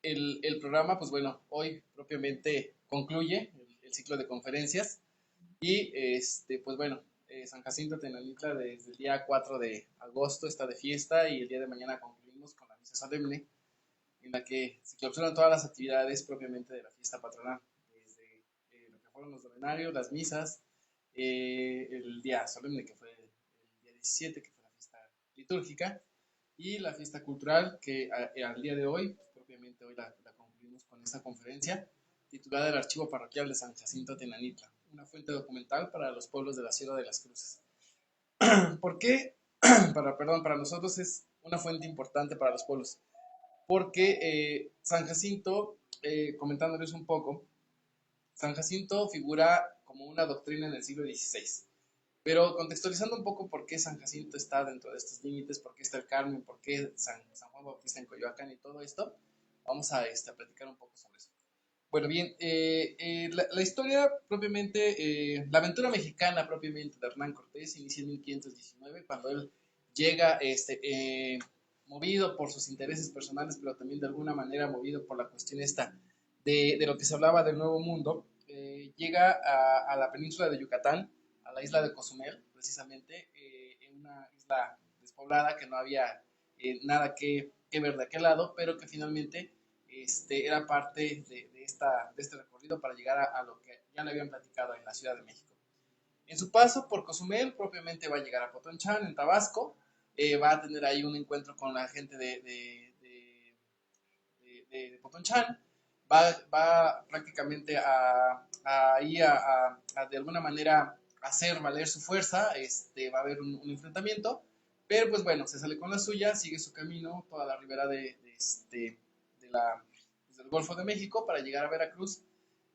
el programa, pues bueno, hoy propiamente concluye el ciclo de conferencias y pues bueno, San Jacinto Tenanitla desde el día 4 de agosto está de fiesta y el día de mañana concluimos con la misa solemne en la que se clausuran todas las actividades propiamente de la fiesta patronal, desde lo que fueron los novenarios, las misas, el día solemne que fue el día 17, que fue la fiesta litúrgica, y la fiesta cultural que al día de hoy, pues, propiamente hoy la concluimos con esta conferencia titulada El Archivo Parroquial de San Jacinto Tenanitla, una fuente documental para los pueblos de la Sierra de las Cruces. ¿Por qué? Para nosotros es una fuente importante para los pueblos, porque San Jacinto, comentándoles un poco, San Jacinto figura como una doctrina en el siglo XVI. Pero contextualizando un poco por qué San Jacinto está dentro de estos límites, por qué está el Carmen, por qué San Juan Bautista en Coyoacán y todo esto, vamos a platicar un poco sobre eso. Bueno, bien, la historia propiamente, la aventura mexicana propiamente de Hernán Cortés inicia en 1519, cuando él llega movido por sus intereses personales, pero también de alguna manera movido por la cuestión esta de lo que se hablaba del Nuevo Mundo, llega a la península de Yucatán, a la isla de Cozumel, precisamente, en una isla despoblada que no había nada que ver de aquel lado, pero que finalmente era parte de este recorrido para llegar a lo que ya le habían platicado en la Ciudad de México. En su paso por Cozumel, propiamente va a llegar a Potonchán, en Tabasco, va a tener ahí un encuentro con la gente de Potonchán, va prácticamente de alguna manera hacer valer su fuerza, va a haber un enfrentamiento, pero pues bueno, se sale con la suya, sigue su camino toda la ribera de la, pues, del Golfo de México para llegar a Veracruz,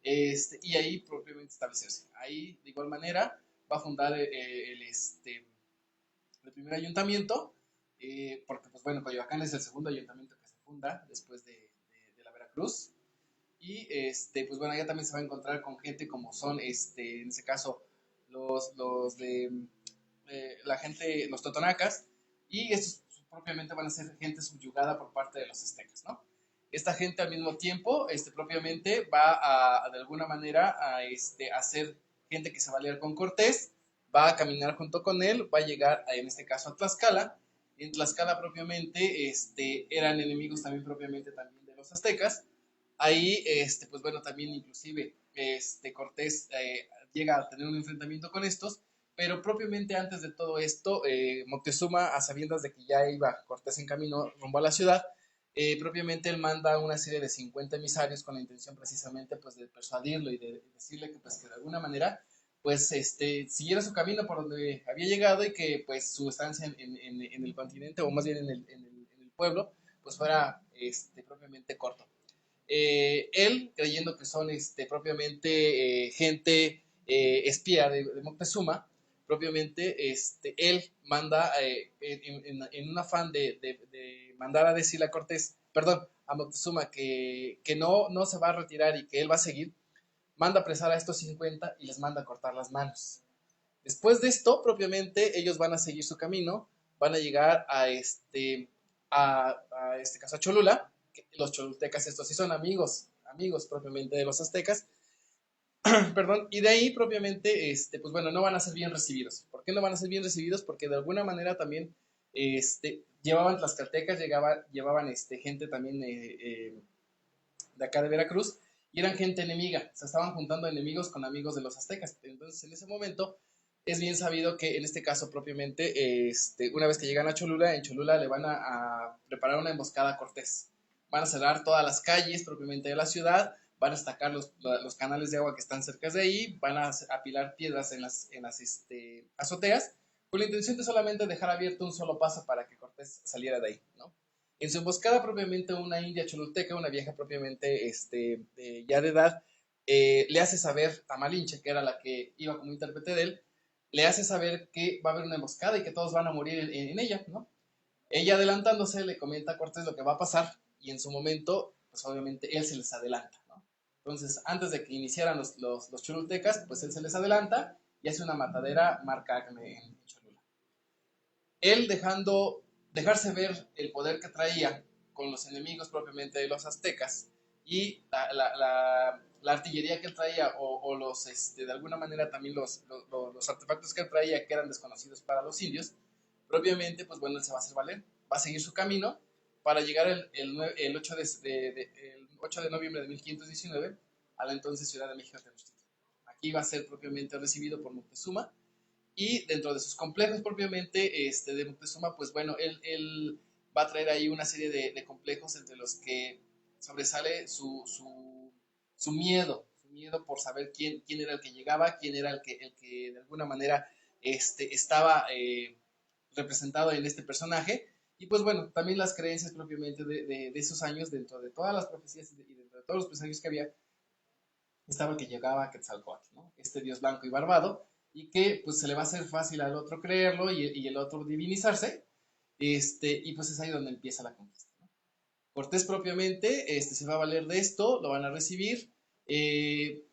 y ahí propiamente establecerse. Ahí, de igual manera, va a fundar el primer ayuntamiento, porque, pues bueno, Coyoacán es el segundo ayuntamiento que se funda después de la Veracruz. Y, pues bueno, allá también se va a encontrar con gente como son, en ese caso, los de la gente, los totonacas, y estos propiamente van a ser gente subyugada por parte de los aztecas, ¿no? Esta gente al mismo tiempo, propiamente va de alguna manera a ser gente que se va a aliar con Cortés, va a caminar junto con él, va a llegar en este caso a Tlaxcala, y en Tlaxcala propiamente eran enemigos también propiamente también de los aztecas. Ahí, pues bueno, también inclusive Cortés llega a tener un enfrentamiento con estos, pero propiamente antes de todo esto, Moctezuma, a sabiendas de que ya iba Cortés en camino rumbo a la ciudad, propiamente él manda una serie de 50 emisarios con la intención precisamente pues de persuadirlo y de decirle que pues que de alguna manera pues siguiera su camino por donde había llegado y que pues su estancia en el continente o más bien en el pueblo pues fuera propiamente corto. Él, creyendo que son propiamente gente espía de Moctezuma, propiamente él manda, en un afán de mandar a decirle a Cortés, perdón, a Moctezuma, que no se va a retirar y que él va a seguir, manda a apresar a estos 50 y les manda a cortar las manos. Después de esto, propiamente, ellos van a seguir su camino, van a llegar a este caso a Cholula. Los cholultecas estos sí son amigos propiamente de los aztecas, perdón, y de ahí propiamente, pues bueno, no van a ser bien recibidos. ¿Por qué no van a ser bien recibidos? Porque de alguna manera también, llevaban tlaxcaltecas, llevaban gente también de acá de Veracruz, y eran gente enemiga, se estaban juntando enemigos con amigos de los aztecas. Entonces, en ese momento, es bien sabido que en este caso propiamente, una vez que llegan a Cholula, en Cholula le van a preparar una emboscada a Cortés. Van a cerrar todas las calles propiamente de la ciudad, van a destacar los canales de agua que están cerca de ahí, van a apilar piedras en las azoteas, con la intención de solamente dejar abierto un solo paso para que Cortés saliera de ahí, ¿no? En su emboscada propiamente una india cholulteca, una vieja propiamente ya de edad, le hace saber a Malinche, que era la que iba como intérprete de él, le hace saber que va a haber una emboscada y que todos van a morir en ella, ¿no? Ella adelantándose le comenta a Cortés lo que va a pasar y en su momento, pues obviamente él se les adelanta, ¿no? Entonces, antes de que iniciaran los cholultecas, pues él se les adelanta y hace una matadera marca Acme en Cholula. Él dejarse ver el poder que traía con los enemigos propiamente de los aztecas y la artillería que él traía o los, de alguna manera también los artefactos que él traía que eran desconocidos para los indios, propiamente, pues bueno, él se va a hacer valer, va a seguir su camino para llegar el 8 de noviembre de 1519 a la entonces Ciudad de México Tenochtitlan. Aquí va a ser propiamente recibido por Moctezuma y dentro de sus complejos propiamente de Moctezuma, pues bueno, él va a traer ahí una serie de complejos entre los que sobresale su miedo por saber quién era el que llegaba, quién era el que de alguna manera estaba representado en este personaje. Y pues bueno, también las creencias propiamente de esos años, dentro de todas las profecías y dentro de todos los personajes que había, estaba que llegaba a Quetzalcóatl, ¿no? Este dios blanco y barbado, y que pues se le va a hacer fácil al otro creerlo y el otro divinizarse, y pues es ahí donde empieza la conquista, ¿no? Cortés propiamente se va a valer de esto, lo van a recibir, él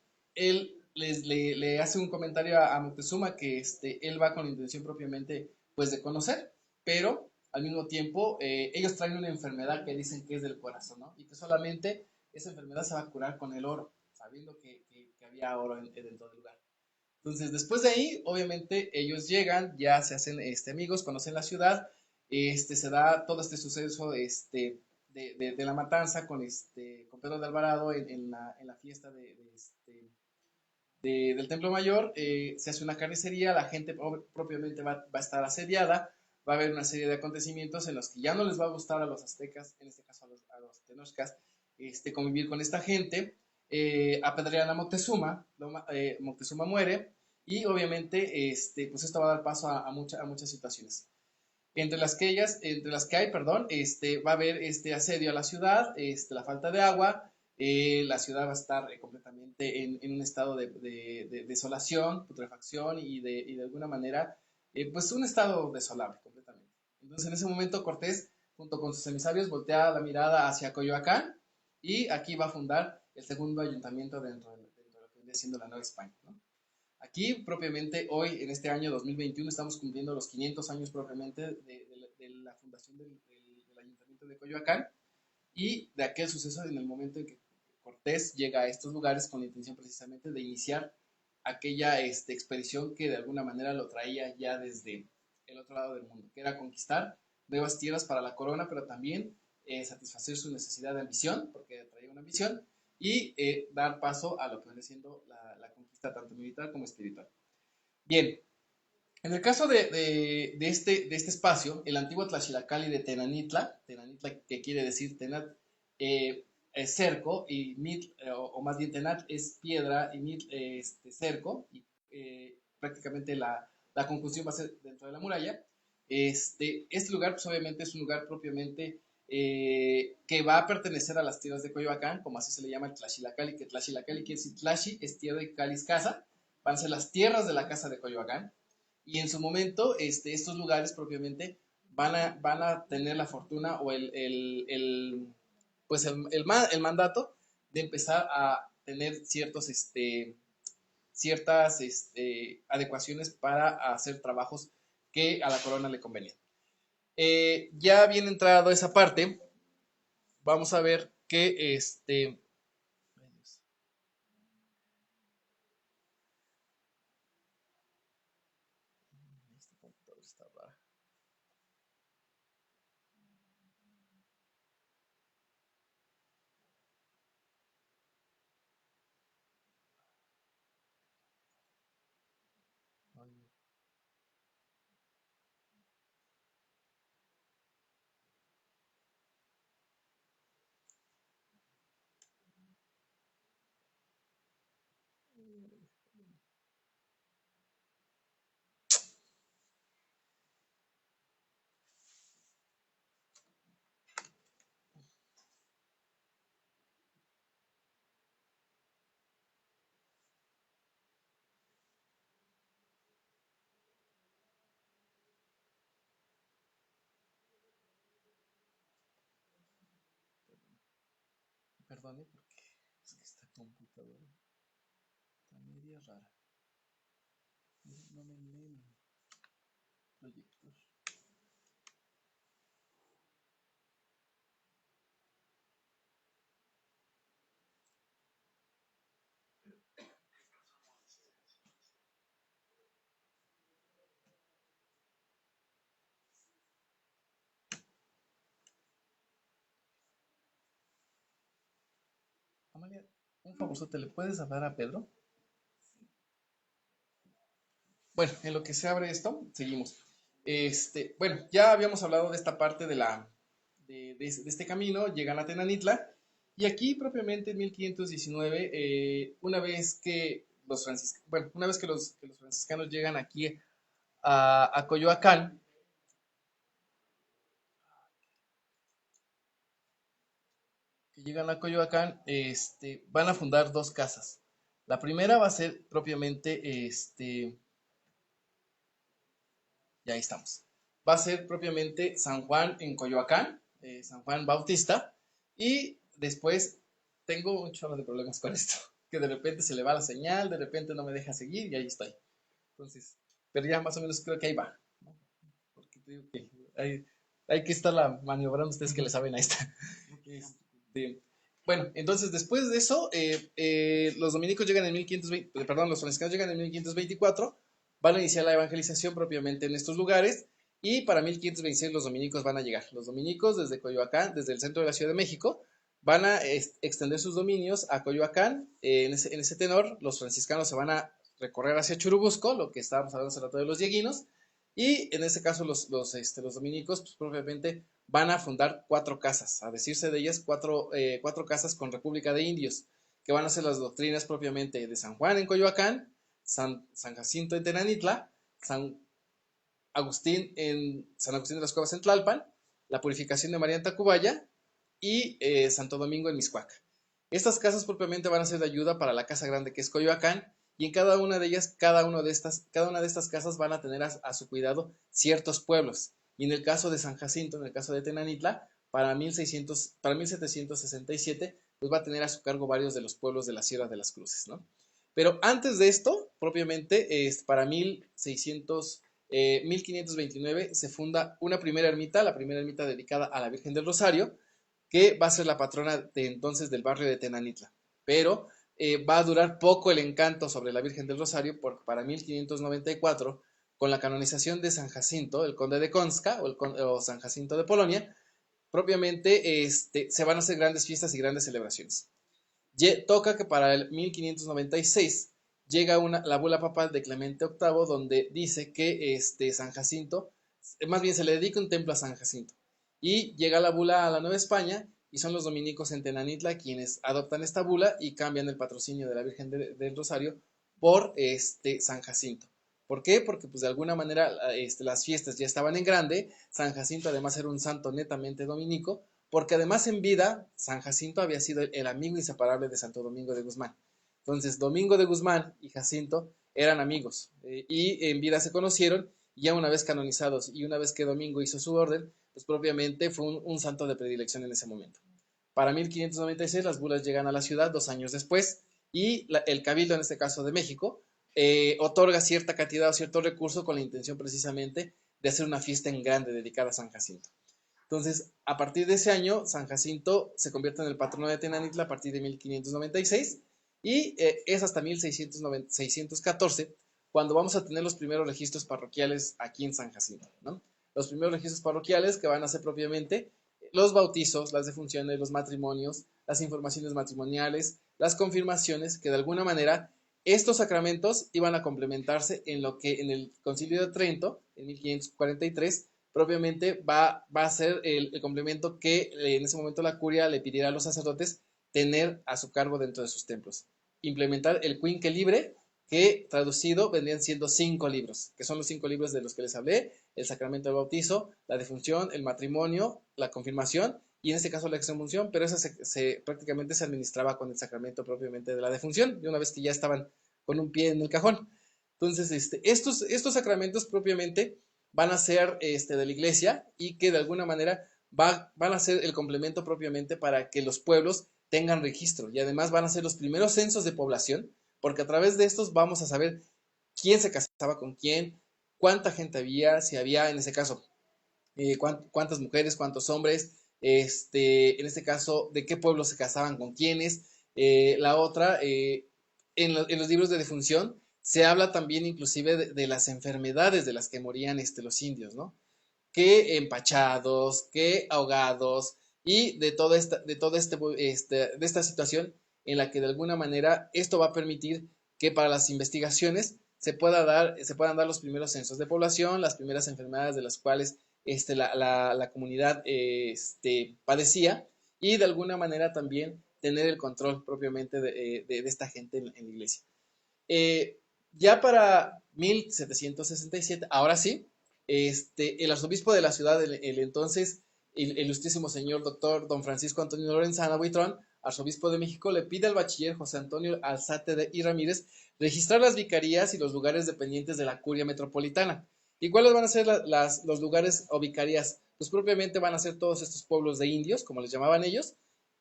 le hace un comentario a Moctezuma que él va con la intención propiamente pues de conocer, pero al mismo tiempo ellos traen una enfermedad que dicen que es del corazón, ¿no? Y que solamente esa enfermedad se va a curar con el oro, sabiendo que había oro dentro del lugar. Entonces, después de ahí, obviamente, ellos llegan, ya se hacen amigos, conocen la ciudad, se da todo este suceso de la matanza con Pedro de Alvarado en la fiesta del Templo Mayor, se hace una carnicería, la gente propiamente va a estar asediada, va a haber una serie de acontecimientos en los que ya no les va a gustar a los aztecas, en este caso a los tenochcas, convivir con esta gente, apedrean a Moctezuma, Moctezuma muere y obviamente pues esto va a dar paso a muchas situaciones. Entre las que hay, perdón, va a haber asedio a la ciudad, la falta de agua, la ciudad va a estar completamente en un estado de desolación, putrefacción y de alguna manera, pues un estado desolable completamente. Entonces en ese momento Cortés, junto con sus emisarios, voltea la mirada hacia Coyoacán y aquí va a fundar el segundo ayuntamiento dentro de lo que viene siendo la Nueva España, ¿no? Aquí, propiamente, hoy, en este año 2021, estamos cumpliendo los 500 años propiamente de la fundación del Ayuntamiento de Coyoacán y de aquel suceso en el momento en que Cortés llega a estos lugares con la intención precisamente de iniciar aquella expedición que de alguna manera lo traía ya desde el otro lado del mundo, que era conquistar nuevas tierras para la corona, pero también satisfacer su necesidad de ambición, porque traía una ambición, y dar paso a lo que viene siendo la conquista tanto militar como espiritual. Bien, en el caso de este espacio, el antiguo Tlaxilacalli de Tenanitla, Tenanitla que quiere decir Tenat, es cerco, y Mitl, o más bien Tenat es piedra, y Mitl cerco, y prácticamente la conclusión va a ser dentro de la muralla. Este lugar, pues obviamente es un lugar propiamente que va a pertenecer a las tierras de Coyoacán, como así se le llama el Tlaxilacalli, que Tlaxilacalli quiere decir Tlaxi es tierra y Cali es casa, van a ser las tierras de la casa de Coyoacán, y en su momento estos lugares propiamente van a tener la fortuna o pues el mandato de empezar a tener ciertas adecuaciones para hacer trabajos que a la corona le convenían. Ya bien entrado esa parte, vamos a ver que computador está raro. Perdone porque es que esta computadora está media rara. No me leen proyectos. Amalia, un favorzote, ¿le puedes hablar a Pedro? Bueno, en lo que se abre esto, seguimos. Bueno, ya habíamos hablado de esta parte de este camino, llegan a Tenanitla, y aquí propiamente en 1519, una vez que los franciscanos llegan aquí a Coyoacán, van a fundar dos casas. La primera va a ser propiamente, ya ahí estamos. Va a ser propiamente San Juan en Coyoacán, San Juan Bautista, y después tengo un chorro de problemas con esto, que de repente se le va la señal, de repente no me deja seguir y ahí estoy. Entonces, pero ya más o menos creo que ahí va, ¿no? Porque te digo que hay que estarla maniobrando ustedes que le saben a esta. Este, bueno, entonces después de eso, los dominicos llegan en 1520, perdón, los franciscanos llegan en 1524, van a iniciar la evangelización propiamente en estos lugares y para 1526 los dominicos van a llegar. Los dominicos desde Coyoacán, desde el centro de la Ciudad de México, van a extender sus dominios a Coyoacán. En ese tenor, los franciscanos se van a recorrer hacia Churubusco, lo que estábamos hablando hace rato de los dieguinos, y en este caso los dominicos pues, propiamente van a fundar cuatro casas, a decirse de ellas cuatro casas con República de Indios, que van a ser las doctrinas propiamente de San Juan en Coyoacán, San Jacinto en Tenanitla, San Agustín de las Cuevas en Tlalpan, la Purificación de María en Tacubaya y Santo Domingo en Miscuac. Estas casas propiamente van a ser de ayuda para la casa grande que es Coyoacán, y en cada una de ellas, cada una de estas casas van a tener a su cuidado ciertos pueblos. Y en el caso de San Jacinto, en el caso de Tenanitla, para 1767, pues va a tener a su cargo varios de los pueblos de la Sierra de las Cruces, ¿no? Pero antes de esto, propiamente, para 1529 se funda una primera ermita, la primera ermita dedicada a la Virgen del Rosario, que va a ser la patrona de entonces del barrio de Tenanitla. Pero va a durar poco el encanto sobre la Virgen del Rosario, porque para 1594, con la canonización de San Jacinto, el conde de Konska o San Jacinto de Polonia, propiamente se van a hacer grandes fiestas y grandes celebraciones. Toca que para el 1596 llega la bula papal de Clemente VIII donde dice que San Jacinto, más bien se le dedica un templo a San Jacinto. Y llega la bula a la Nueva España y son los dominicos en Tenanitla quienes adoptan esta bula y cambian el patrocinio de la Virgen del Rosario por San Jacinto. ¿Por qué? Porque pues de alguna manera las fiestas ya estaban en grande, San Jacinto además era un santo netamente dominico, porque además en vida San Jacinto había sido el amigo inseparable de Santo Domingo de Guzmán. Entonces Domingo de Guzmán y Jacinto eran amigos y en vida se conocieron y ya una vez canonizados y una vez que Domingo hizo su orden, pues propiamente fue un santo de predilección en ese momento. Para 1596 las bulas llegan a la ciudad 2 años después y el Cabildo, en este caso de México, otorga cierta cantidad o cierto recurso con la intención precisamente de hacer una fiesta en grande dedicada a San Jacinto. Entonces, a partir de ese año, San Jacinto se convierte en el patrono de Tenanitla a partir de 1596 y es hasta 1614 cuando vamos a tener los primeros registros parroquiales aquí en San Jacinto, ¿no? Los primeros registros parroquiales que van a ser propiamente los bautizos, las defunciones, los matrimonios, las informaciones matrimoniales, las confirmaciones, que de alguna manera estos sacramentos iban a complementarse en lo que en el Concilio de Trento, en 1543, propiamente va a ser el complemento que en ese momento la curia le pidiera a los sacerdotes tener a su cargo dentro de sus templos. Implementar el quinque libre, que traducido vendrían siendo 5 libros, que son los 5 libros de los que les hablé: el sacramento del bautizo, la defunción, el matrimonio, la confirmación y en este caso la extremaunción, pero esa prácticamente se administraba con el sacramento propiamente de la defunción, de una vez que ya estaban con un pie en el cajón. Entonces, estos sacramentos propiamente van a ser de la iglesia y que de alguna manera van a ser el complemento propiamente para que los pueblos tengan registro y además van a ser los primeros censos de población, porque a través de estos vamos a saber quién se casaba con quién, cuánta gente había, si había en ese caso cuántas mujeres, cuántos hombres, en este caso de qué pueblos se casaban con quiénes. La otra, en los libros de defunción se habla también inclusive de las enfermedades de las que morían los indios, ¿no? Que empachados, que ahogados y de toda esta situación en la que de alguna manera esto va a permitir que para las investigaciones se puedan dar los primeros censos de población, las primeras enfermedades de las cuales la comunidad padecía, y de alguna manera también tener el control propiamente de esta gente en la iglesia. Ya para 1767, ahora sí, el arzobispo de la ciudad, el entonces el ilustrísimo señor doctor don Francisco Antonio Lorenzana Buitrón, arzobispo de México, le pide al bachiller José Antonio Alzate y Ramírez registrar las vicarías y los lugares dependientes de la curia metropolitana. ¿Y cuáles van a ser los lugares o vicarías? Pues propiamente van a ser todos estos pueblos de indios, como les llamaban ellos,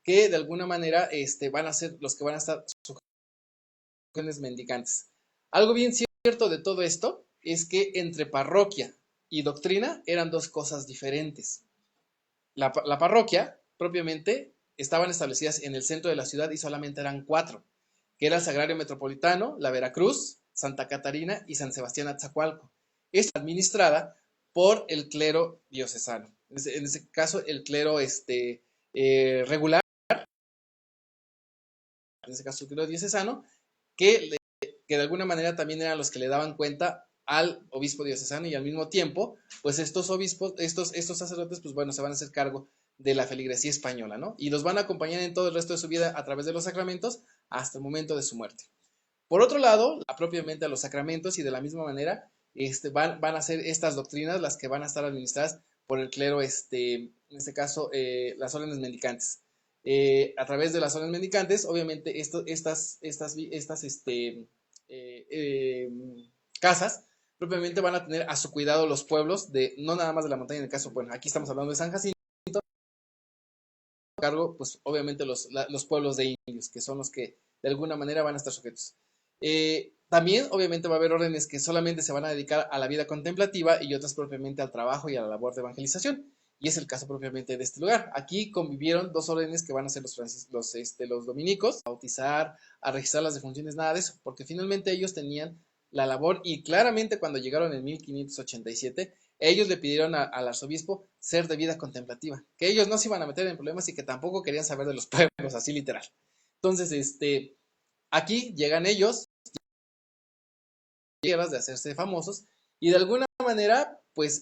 que de alguna manera van a ser los que van a estar sujetos mendicantes. Algo bien cierto de todo esto es que entre parroquia y doctrina eran dos cosas diferentes. La parroquia, propiamente, estaban establecidas en el centro de la ciudad y solamente eran 4, que era el Sagrario Metropolitano, la Veracruz, Santa Catarina y San Sebastián Atzacoalco. Esta administrada por el clero diocesano. En ese caso, el clero regular, en ese caso el clero diocesano, que de alguna manera también eran los que le daban cuenta al obispo diocesano y al mismo tiempo, pues estos obispos, estos sacerdotes, pues bueno, se van a hacer cargo de la feligresía española, ¿no? Y los van a acompañar en todo el resto de su vida a través de los sacramentos hasta el momento de su muerte. Por otro lado, propiamente a los sacramentos y de la misma manera, van a ser estas doctrinas las que van a estar administradas por el clero, en este caso, las órdenes mendicantes. A través de las órdenes mendicantes, obviamente, estas casas propiamente van a tener a su cuidado los pueblos de, no nada más de la montaña, en el caso, bueno, aquí estamos hablando de San Jacinto, cargo, pues obviamente los pueblos de indios, que son los que de alguna manera van a estar sujetos. También, obviamente, va a haber órdenes que solamente se van a dedicar a la vida contemplativa y otras propiamente al trabajo y a la labor de evangelización. Y es el caso propiamente de este lugar. Aquí convivieron dos órdenes que van a ser los dominicos, a bautizar, a registrar las defunciones, nada de eso, porque finalmente ellos tenían la labor y claramente cuando llegaron en 1587, ellos le pidieron al arzobispo ser de vida contemplativa, que ellos no se iban a meter en problemas y que tampoco querían saber de los pueblos, así literal. Entonces, aquí llegan ellos, de hacerse famosos y de alguna manera, pues,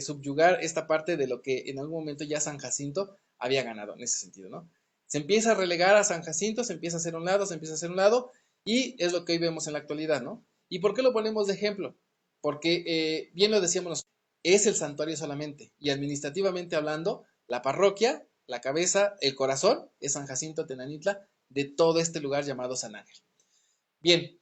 subyugar esta parte de lo que en algún momento ya San Jacinto había ganado en ese sentido, ¿no? Se empieza a relegar a San Jacinto, se empieza a hacer un lado, y es lo que hoy vemos en la actualidad, ¿no? ¿Y por qué lo ponemos de ejemplo? Porque, bien lo decíamos nosotros, es el santuario solamente, y administrativamente hablando, la parroquia, la cabeza, el corazón, es San Jacinto Tenanitla, de todo este lugar llamado San Ángel. Bien,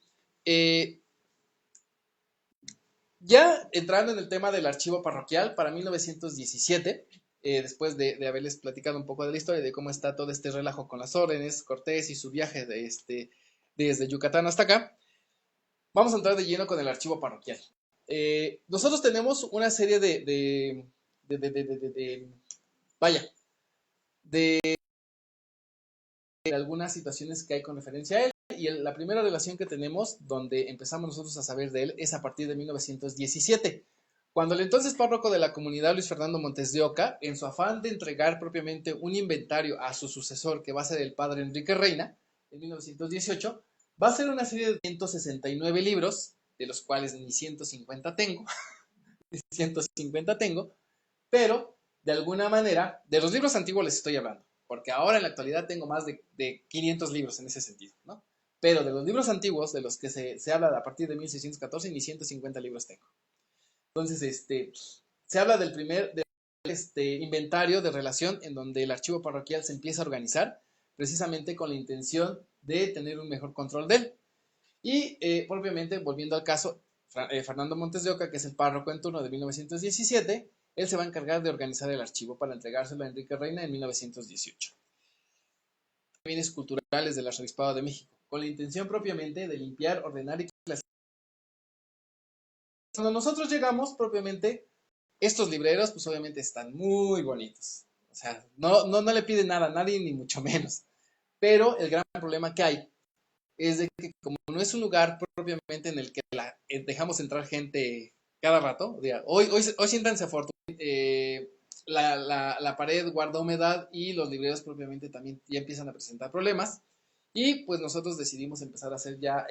ya entrando en el tema del archivo parroquial, para 1917, después de haberles platicado un poco de la historia de cómo está todo este relajo con las órdenes, Cortés y su viaje desde Yucatán hasta acá, vamos a entrar de lleno con el archivo parroquial. Nosotros tenemos una serie de algunas situaciones que hay con referencia a él. Y la primera relación que tenemos, donde empezamos nosotros a saber de él, es a partir de 1917, cuando el entonces párroco de la comunidad, Luis Fernando Montes de Oca, en su afán de entregar propiamente un inventario a su sucesor, que va a ser el padre Enrique Reina, en 1918, va a hacer una serie de 169 libros, de los cuales ni 150 tengo, ni 150 tengo, pero de alguna manera, de los libros antiguos les estoy hablando, porque ahora en la actualidad tengo más de 500 libros en ese sentido, ¿no? Pero de los libros antiguos, de los que se habla a partir de 1614, ni 150 libros tengo. Entonces, se habla del primer inventario de relación en donde el archivo parroquial se empieza a organizar precisamente con la intención de tener un mejor control de él. Y propiamente, volviendo al caso, Fernando Montes de Oca, que es el párroco en turno de 1917, él se va a encargar de organizar el archivo para entregárselo a Enrique Reina en 1918. Bienes culturales del Arzobispado de México, con la intención propiamente de limpiar, ordenar y clasificar. Cuando nosotros llegamos, propiamente, estos libreros, pues obviamente están muy bonitos. O sea, no le piden nada a nadie, ni mucho menos. Pero el gran problema que hay es de que como no es un lugar propiamente en el que dejamos entrar gente cada rato, hoy siéntanse afortunados, la pared guarda humedad y los libreros propiamente también ya empiezan a presentar problemas. Y pues nosotros decidimos empezar a hacer ya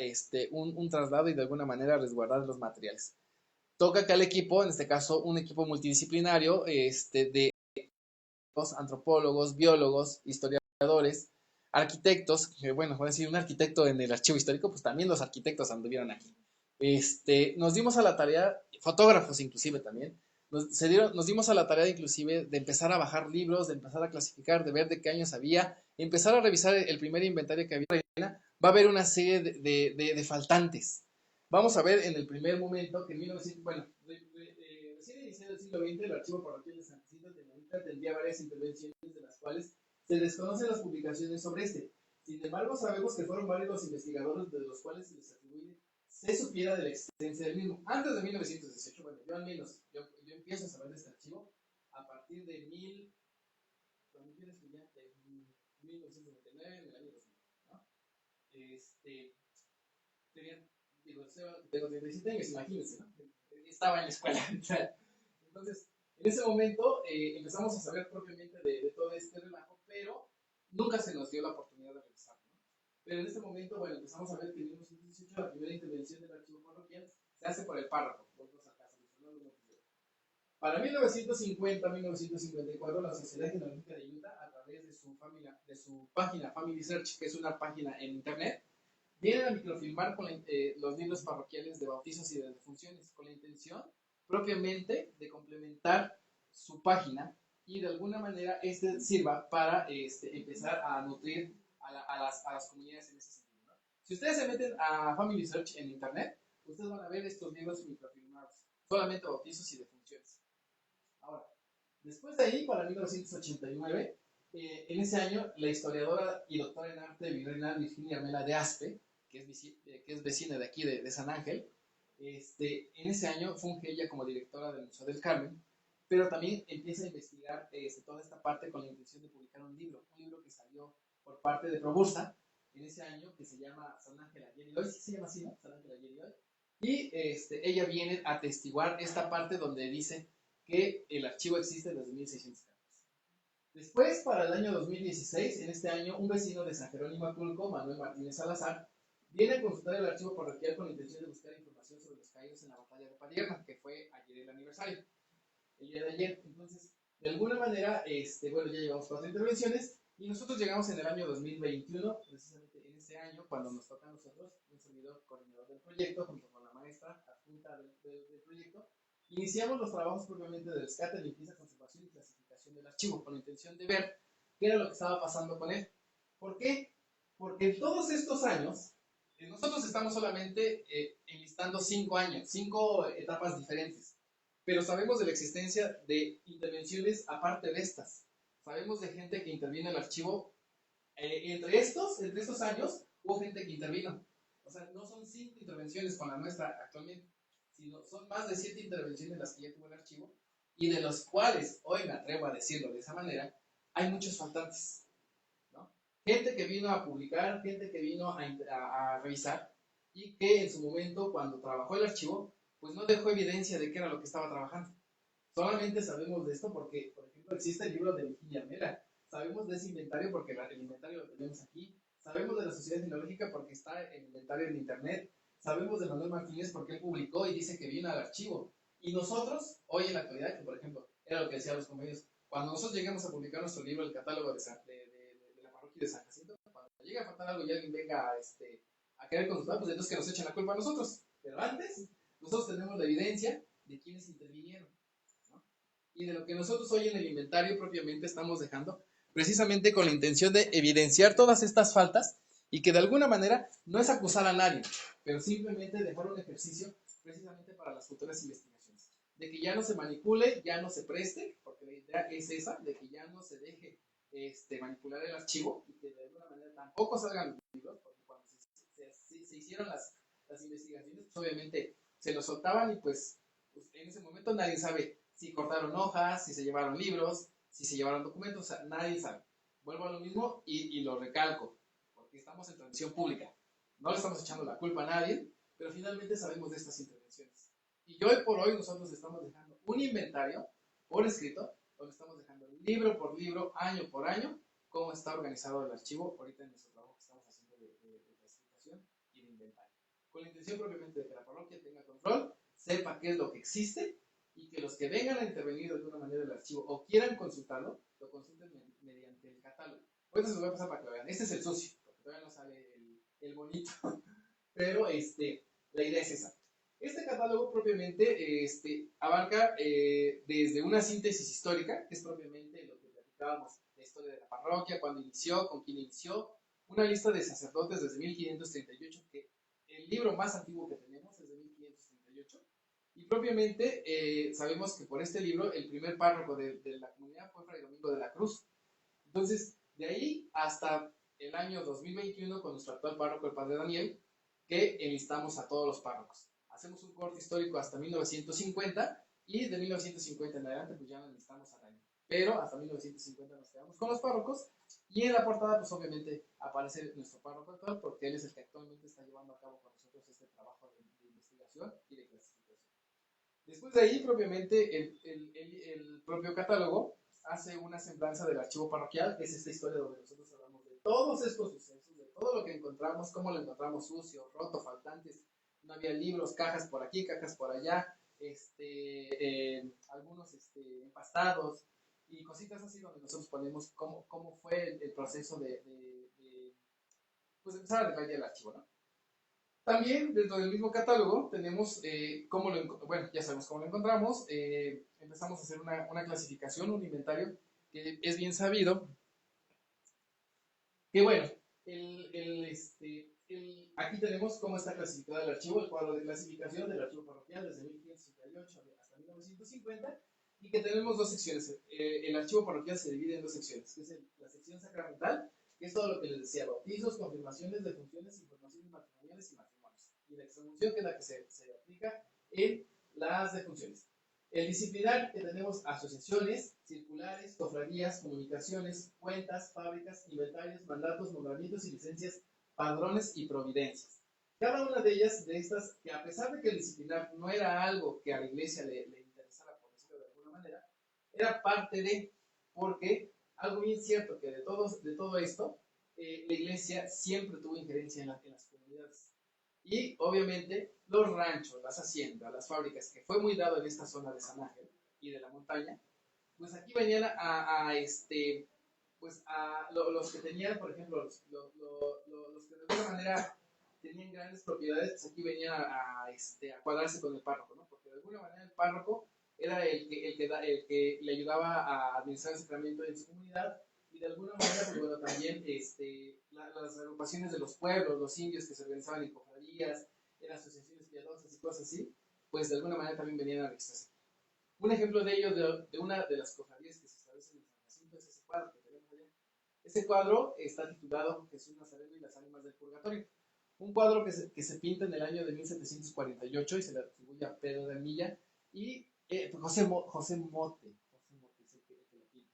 un traslado y de alguna manera resguardar los materiales. Toca que al equipo, en este caso un equipo multidisciplinario, de antropólogos, biólogos, historiadores, arquitectos, que bueno, voy a decir un arquitecto en el archivo histórico, pues también los arquitectos anduvieron aquí. Nos dimos a la tarea, fotógrafos inclusive también, nos dimos a la tarea inclusive de empezar a bajar libros, de empezar a clasificar, de ver de qué años había, empezar a revisar el primer inventario que había. Va a haber una serie de faltantes. Vamos a ver en el primer momento que en 1900, bueno, recién iniciado el siglo XX, el archivo parroquial de San Jacinto tendría varias intervenciones de las cuales se desconocen las publicaciones sobre este. Sin embargo, sabemos que fueron varios los investigadores de los cuales se les atribuye se supiera de la existencia del mismo. Antes de 1918, bueno, yo al menos, yo empiezo a saber de este archivo a partir de 1999, en el año 2000, ¿no? Tenían, digo, tengo 37 años, imagínense, ¿no? Estaba en la escuela. Entonces, en ese momento empezamos a saber propiamente de todo este relajo, pero nunca se nos dio la oportunidad de revisarlo, ¿no? Pero en ese momento, bueno, empezamos a ver que en 1918 la primera intervención del archivo parroquial se hace por el párroco, volvemos al caso, para 1950-1954, la Sociedad Genealógica de Utah, a través de su página Family Search, que es una página en internet, vienen a microfilmar con los libros parroquiales de bautizos y de defunciones, con la intención propiamente de complementar su página y de alguna manera sirva para empezar a nutrir a las comunidades en ese sentido, ¿no? Si ustedes se meten a Family Search en internet, ustedes van a ver estos libros microfilmados, solamente bautizos y defunciones. Ahora, después de ahí, para 1989, en ese año, la historiadora y doctora en arte Virginia Mela de Aspe, que es vecina de aquí de San Ángel, en ese año funge ella como directora del Museo del Carmen, pero también empieza a investigar toda esta parte con la intención de publicar un libro que salió por parte de Probursa en ese año, que se llama San Ángel ayer y hoy, sí se llama así, ¿no? San Ángel ayer y hoy, y ella viene a atestiguar esta parte donde dice que el archivo existe desde 1614. Después, para el año 2016, en este año, un vecino de San Jerónimo Aculco, Manuel Martínez Salazar, viene a consultar el archivo parroquial con la intención de buscar información sobre los caídos en la batalla de Padierna, que fue ayer el aniversario, el día de ayer. Entonces, de alguna manera, bueno, ya llevamos 4 intervenciones y nosotros llegamos en el año 2021, precisamente en ese año, cuando nos toca a nosotros, un servidor coordinador del proyecto, junto con la maestra adjunta del proyecto, iniciamos los trabajos propiamente de rescate, limpieza, conservación y clasificación del archivo, con la intención de ver qué era lo que estaba pasando con él. ¿Por qué? Porque en todos estos años, nosotros estamos solamente enlistando 5 años, 5 etapas diferentes, pero sabemos de la existencia de intervenciones aparte de estas. Sabemos de gente que interviene en el archivo. Entre estos años, hubo gente que intervino. O sea, no son 5 intervenciones con la nuestra actualmente, sino son más de 7 intervenciones las que ya tuvo el archivo, y de los cuales, hoy me atrevo a decirlo de esa manera, hay muchos faltantes, ¿no? Gente que vino a publicar, gente que vino a revisar, y que en su momento, cuando trabajó el archivo, pues no dejó evidencia de qué era lo que estaba trabajando. Solamente sabemos de esto porque, por ejemplo, existe el libro de Virginia Mela. Sabemos de ese inventario porque el inventario lo tenemos aquí. Sabemos de la Sociedad Genealógica porque está el inventario en internet. Sabemos de Manuel Martínez porque él publicó y dice que vino al archivo. Y nosotros, hoy en la actualidad, que por ejemplo, era lo que decían los convenios, cuando nosotros lleguemos a publicar nuestro libro, el catálogo de la parroquia de San Jacinto, cuando llegue a faltar algo y alguien venga a querer consultar, pues entonces que nos echen la culpa a nosotros. Pero antes, nosotros tenemos la evidencia de quienes intervinieron y de lo que nosotros hoy en el inventario propiamente estamos dejando, precisamente con la intención de evidenciar todas estas faltas y que de alguna manera no es acusar a nadie, pero simplemente dejar un ejercicio precisamente para las futuras investigaciones. De que ya no se manipule, ya no se preste, porque la idea es esa, de que ya no se deje manipular el archivo y que de alguna manera tampoco salgan los libros, porque cuando se hicieron las investigaciones, pues obviamente se los soltaban y pues en ese momento nadie sabe si cortaron hojas, si se llevaron libros, si se llevaron documentos, o sea, nadie sabe. Vuelvo a lo mismo y lo recalco, porque estamos en transmisión pública. No le estamos echando la culpa a nadie, pero finalmente sabemos de estas intervenciones. Y hoy por hoy nosotros estamos dejando un inventario por escrito donde estamos dejando libro por libro, año por año, cómo está organizado el archivo ahorita en nuestro trabajo que estamos haciendo de clasificación y de inventario. Con la intención propiamente de que la parroquia tenga control, sepa qué es lo que existe y que los que vengan a intervenir de alguna manera el archivo o quieran consultarlo, lo consulten mediante el catálogo. Ahorita se los voy a pasar para que lo vean. Este es el sucio, porque todavía no sale el bonito, pero la idea es esa. Este catálogo propiamente abarca desde una síntesis histórica, que es propiamente lo que platicábamos, la historia de la parroquia, cuándo inició, con quién inició, una lista de sacerdotes desde 1538, que el libro más antiguo que tenemos es de 1538, y propiamente sabemos que por este libro el primer párroco de la comunidad fue Fray Domingo de la Cruz. Entonces, de ahí hasta el año 2021, con nuestro actual párroco, el padre Daniel, que enlistamos a todos los párrocos. Hacemos un corte histórico hasta 1950 y de 1950 en adelante pues ya no enlistamos al año. Pero hasta 1950 nos quedamos con los párrocos y en la portada pues obviamente aparece nuestro párroco actual porque él es el que actualmente está llevando a cabo con nosotros este trabajo de investigación y de clasificación. Después de ahí propiamente el propio catálogo hace una semblanza del archivo parroquial, que es esta historia donde nosotros hablamos de todos estos sucesos, de todo lo que encontramos, cómo lo encontramos sucio, roto, faltantes, no había libros, cajas por aquí, cajas por allá, algunos empastados y cositas así donde nosotros ponemos cómo fue el proceso pues empezar a arreglar ya el archivo, ¿no? También dentro del mismo catálogo tenemos bueno, ya sabemos cómo lo encontramos, empezamos a hacer una clasificación, un inventario, que es bien sabido, que bueno, aquí tenemos cómo está clasificado el archivo, el cuadro de clasificación del archivo parroquial desde 1568 hasta 1950, y que tenemos dos secciones. El archivo parroquial se divide en dos secciones, que es la sección sacramental, que es todo lo que les decía, bautizos, confirmaciones, defunciones, informaciones matrimoniales y matrimonios. Y la extremaunción, que es la que se aplica en las defunciones. El disciplinar, que tenemos asociaciones, circulares, cofradías, comunicaciones, cuentas, fábricas, inventarios, mandatos, nombramientos y licencias, padrones y providencias. Cada una de ellas, de estas, que a pesar de que el disciplinar no era algo que a la iglesia le interesara, por decirlo de alguna manera, era parte de, porque algo bien cierto que de todo esto, la iglesia siempre tuvo injerencia en las comunidades. Y obviamente los ranchos, las haciendas, las fábricas, que fue muy dado en esta zona de San Ángel y de la montaña, pues aquí venían los que tenían, por ejemplo, los que de alguna manera tenían grandes propiedades, pues aquí venían a cuadrarse con el párroco, ¿no? Porque de alguna manera el párroco era el que le ayudaba a administrar el sacramento en su comunidad y de alguna manera, pues bueno, también las agrupaciones de los pueblos, los indios que se organizaban en cofradías, en asociaciones piadosas y cosas así, pues de alguna manera también venían a registrar. Un ejemplo de ello, de una de las cofradías que se establecen en San Jacinto, es ese cuadro que tenemos allá. Ese cuadro está titulado Jesús Nazareno y las ánimas del purgatorio. Un cuadro que se pinta en el año de 1748 y se le atribuye a Pedro de Milla y José Mote es el que lo pinta.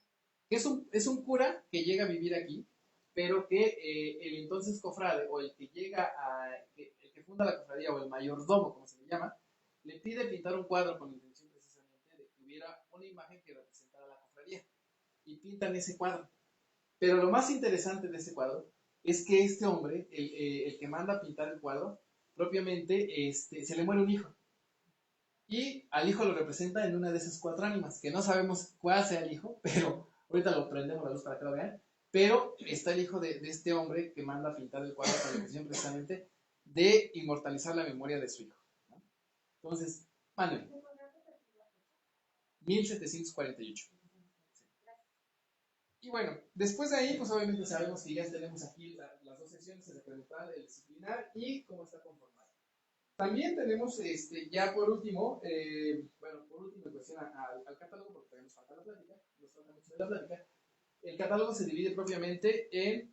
Que es un cura que llega a vivir aquí, pero que el entonces cofrade o el que el que funda la cofradía o el mayordomo, como se le llama, le pide pintar un cuadro con la intención precisamente de que hubiera una imagen que representara la cofradía y pintan ese cuadro. Pero lo más interesante de ese cuadro es que este hombre, el que manda a pintar el cuadro, propiamente se le muere un hijo. Y al hijo lo representa en una de esas cuatro ánimas, que no sabemos cuál sea el hijo, pero ahorita lo prendemos la luz para que lo vean. Pero está el hijo de este hombre que manda a pintar el cuadro con la intención precisamente de inmortalizar la memoria de su hijo, ¿no? Entonces, Manuel, 1748. Y bueno, después de ahí, pues obviamente sabemos que ya tenemos aquí las dos secciones, el sacramental, el disciplinar y cómo está conformado. También tenemos, ya por último, en cuestión al catálogo, porque todavía nos falta la plática, nos falta mucho de la plática, el catálogo se divide propiamente en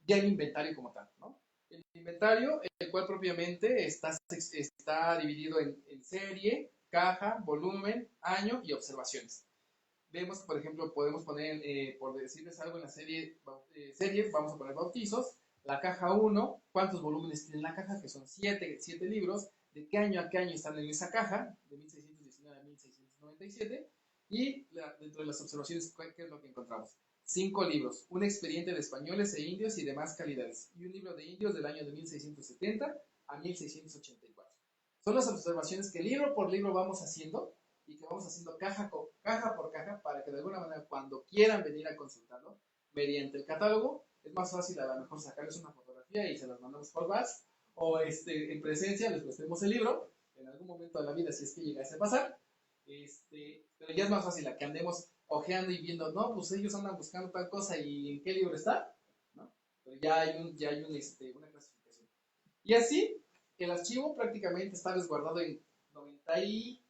ya el inventario como tal, ¿no? El inventario, el cual propiamente está dividido en serie, caja, volumen, año y observaciones. Vemos que, por ejemplo, podemos poner, por decirles algo, en la serie, vamos a poner bautizos, la caja 1, cuántos volúmenes tiene la caja, que son 7 libros, de qué año a qué año están en esa caja, de 1619 a 1697, Y dentro de las observaciones, ¿qué es lo que encontramos? 5 libros, un expediente de españoles e indios y demás calidades, y un libro de indios del año de 1670 a 1684. Son las observaciones que libro por libro vamos haciendo y que vamos haciendo caja por caja para que de alguna manera cuando quieran venir a consultarlo, mediante el catálogo, es más fácil a lo mejor sacarles una fotografía y se las mandamos por WhatsApp o en presencia les prestemos el libro en algún momento de la vida si es que llegase a pasar. Pero ya es más fácil a que andemos ojeando y viendo, no, pues ellos andan buscando tal cosa y en qué libro está, ¿no? Pero una clasificación. Y así, el archivo prácticamente está resguardado en 90 y...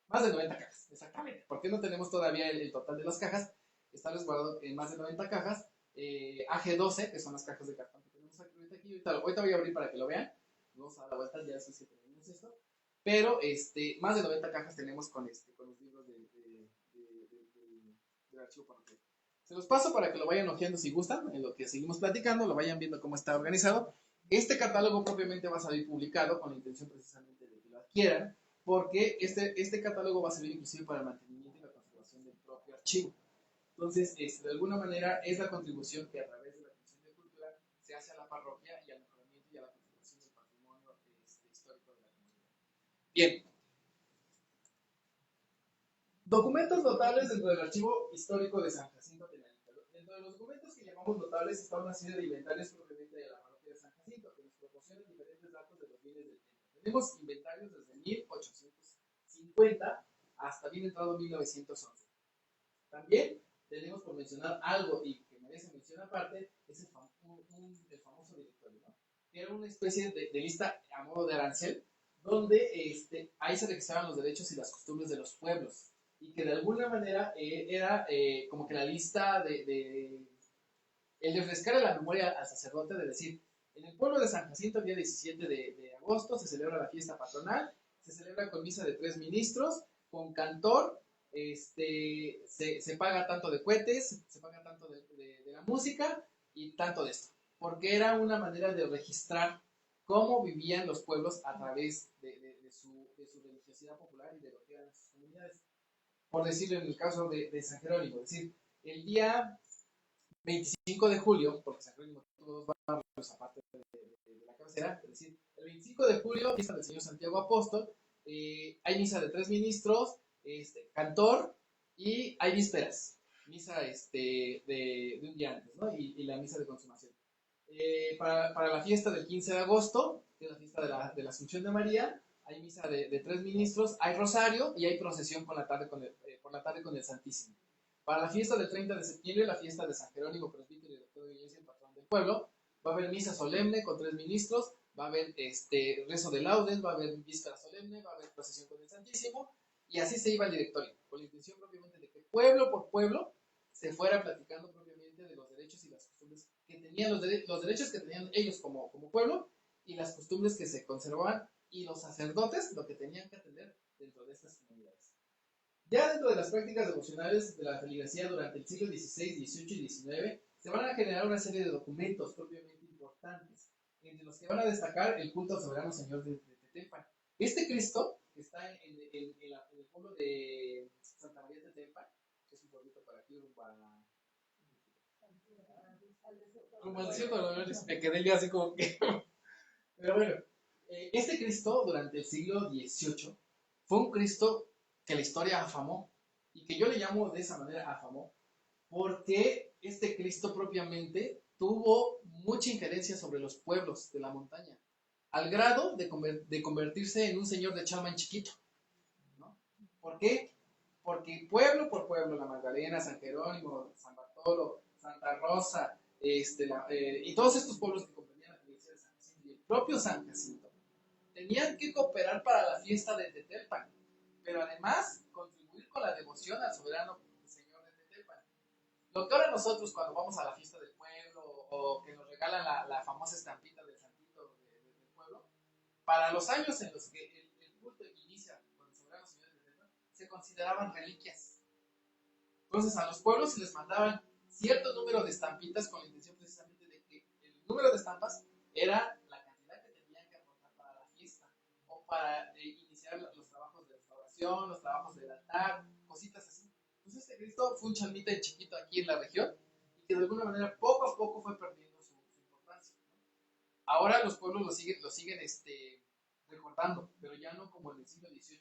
Más de 90 cajas, exactamente. ¿Por qué no tenemos todavía el total de las cajas? Está resguardado en más de 90 cajas. AG12, que son las cajas de cartón que tenemos aquí. Ahorita voy a abrir para que lo vean. Vamos a dar la vuelta, ya después que terminemos esto. Pero más de 90 cajas tenemos con los libros del archivo parroquial. Se los paso para que lo vayan hojeando si gustan, en lo que seguimos platicando, lo vayan viendo cómo está organizado. Este catálogo propiamente va a salir publicado con la intención precisamente de que lo adquieran, porque este catálogo va a servir inclusive para el mantenimiento y la conservación del propio archivo. Entonces, de alguna manera es la contribución que a través de la Comisión de Cultura se hace a la parroquia y al mejoramiento y a la conservación del patrimonio histórico de la comunidad. Bien. Documentos notables dentro del archivo histórico de San Jacinto Tenanita. Dentro de los documentos que llamamos notables está una serie de inventarios propiamente de la parroquia de San Jacinto, que nos proporcionan diferentes datos de los bienes del templo. Tenemos inventarios desde 1850 hasta bien entrado 1911. También tenemos, por mencionar algo y que merece mención aparte, es el famoso directorio, ¿no? Que era una especie de lista a modo de arancel, donde ahí se registraban los derechos y las costumbres de los pueblos, y que de alguna manera era como que la lista el refrescar la memoria al sacerdote de decir, en el pueblo de San Jacinto el día 17 de agosto se celebra la fiesta patronal, se celebra con misa de 3 ministros, con cantor, se paga tanto de cohetes, se paga tanto de la música y tanto de esto, porque era una manera de registrar cómo vivían los pueblos a través de su religiosidad popular y de lo que eran sus comunidades. Por decirlo en el caso de San Jerónimo, es decir, el día 25 de julio, porque San Jerónimo tuvo dos barrios aparte de la cabecera, es decir, el 25 de julio, fiesta del Señor Santiago Apóstol, hay misa de 3 ministros, cantor, y hay vísperas, misa de un día antes, ¿no? Y la misa de consumación. Para la fiesta del 15 de agosto, que es la fiesta de la Asunción de María, hay misa de 3 ministros, hay rosario y hay procesión por la tarde con el Santísimo. Para la fiesta del 30 de septiembre, la fiesta de San Jerónimo, presbítero y doctor de iglesia, el patrón del pueblo, va a haber misa solemne con 3 ministros, va a haber rezo de laudes, va a haber víspera solemne, va a haber procesión con el Santísimo, y así se iba el directorio, con la intención propiamente de que pueblo por pueblo se fuera platicando propiamente de los derechos y las costumbres que tenían, los derechos que tenían ellos como pueblo, y las costumbres que se conservaban, y los sacerdotes lo que tenían que atender dentro de estas comunidades. Ya dentro de las prácticas devocionales de la feligresía durante el siglo XVI, XVIII y XIX, se van a generar una serie de documentos propiamente importantes, entre los que van a destacar el culto al soberano señor de Tetelpan. Este Cristo, que está en el pueblo de Santa María de Tetelpan, que es un pueblito para aquí, como el desierto de los Dolores, me quedé yo así como que... Pero bueno, este Cristo durante el siglo XVIII fue un Cristo que la historia afamó, y que yo le llamo de esa manera afamó, porque este Cristo propiamente tuvo mucha injerencia sobre los pueblos de la montaña, al grado de convertirse en un señor de Chalma en chiquito, ¿no? ¿Por qué? Porque pueblo por pueblo, la Magdalena, San Jerónimo, San Bartolo, Santa Rosa, y todos estos pueblos que comprendían la iglesia de San Jacinto y el propio San Jacinto, tenían que cooperar para la fiesta de Tetelpan, pero además contribuir con la devoción al soberano señor de Tetelpan. Lo que ahora nosotros cuando vamos a la fiesta del pueblo o que nos regalan la famosa estampita del santito del pueblo, para los años en los que el culto inicia con el soberano señor de Tetelpan, se consideraban reliquias. Entonces a los pueblos se les mandaban cierto número de estampitas con la intención precisamente de que el número de estampas era la cantidad que tenían que aportar para la fiesta o para iniciar los trabajos de restauración, los trabajos del altar, Cristo fue un chalmita chiquito aquí en la región y que de alguna manera poco a poco fue perdiendo su importancia. Ahora los pueblos lo siguen recordando, pero ya no como en el siglo XVIII,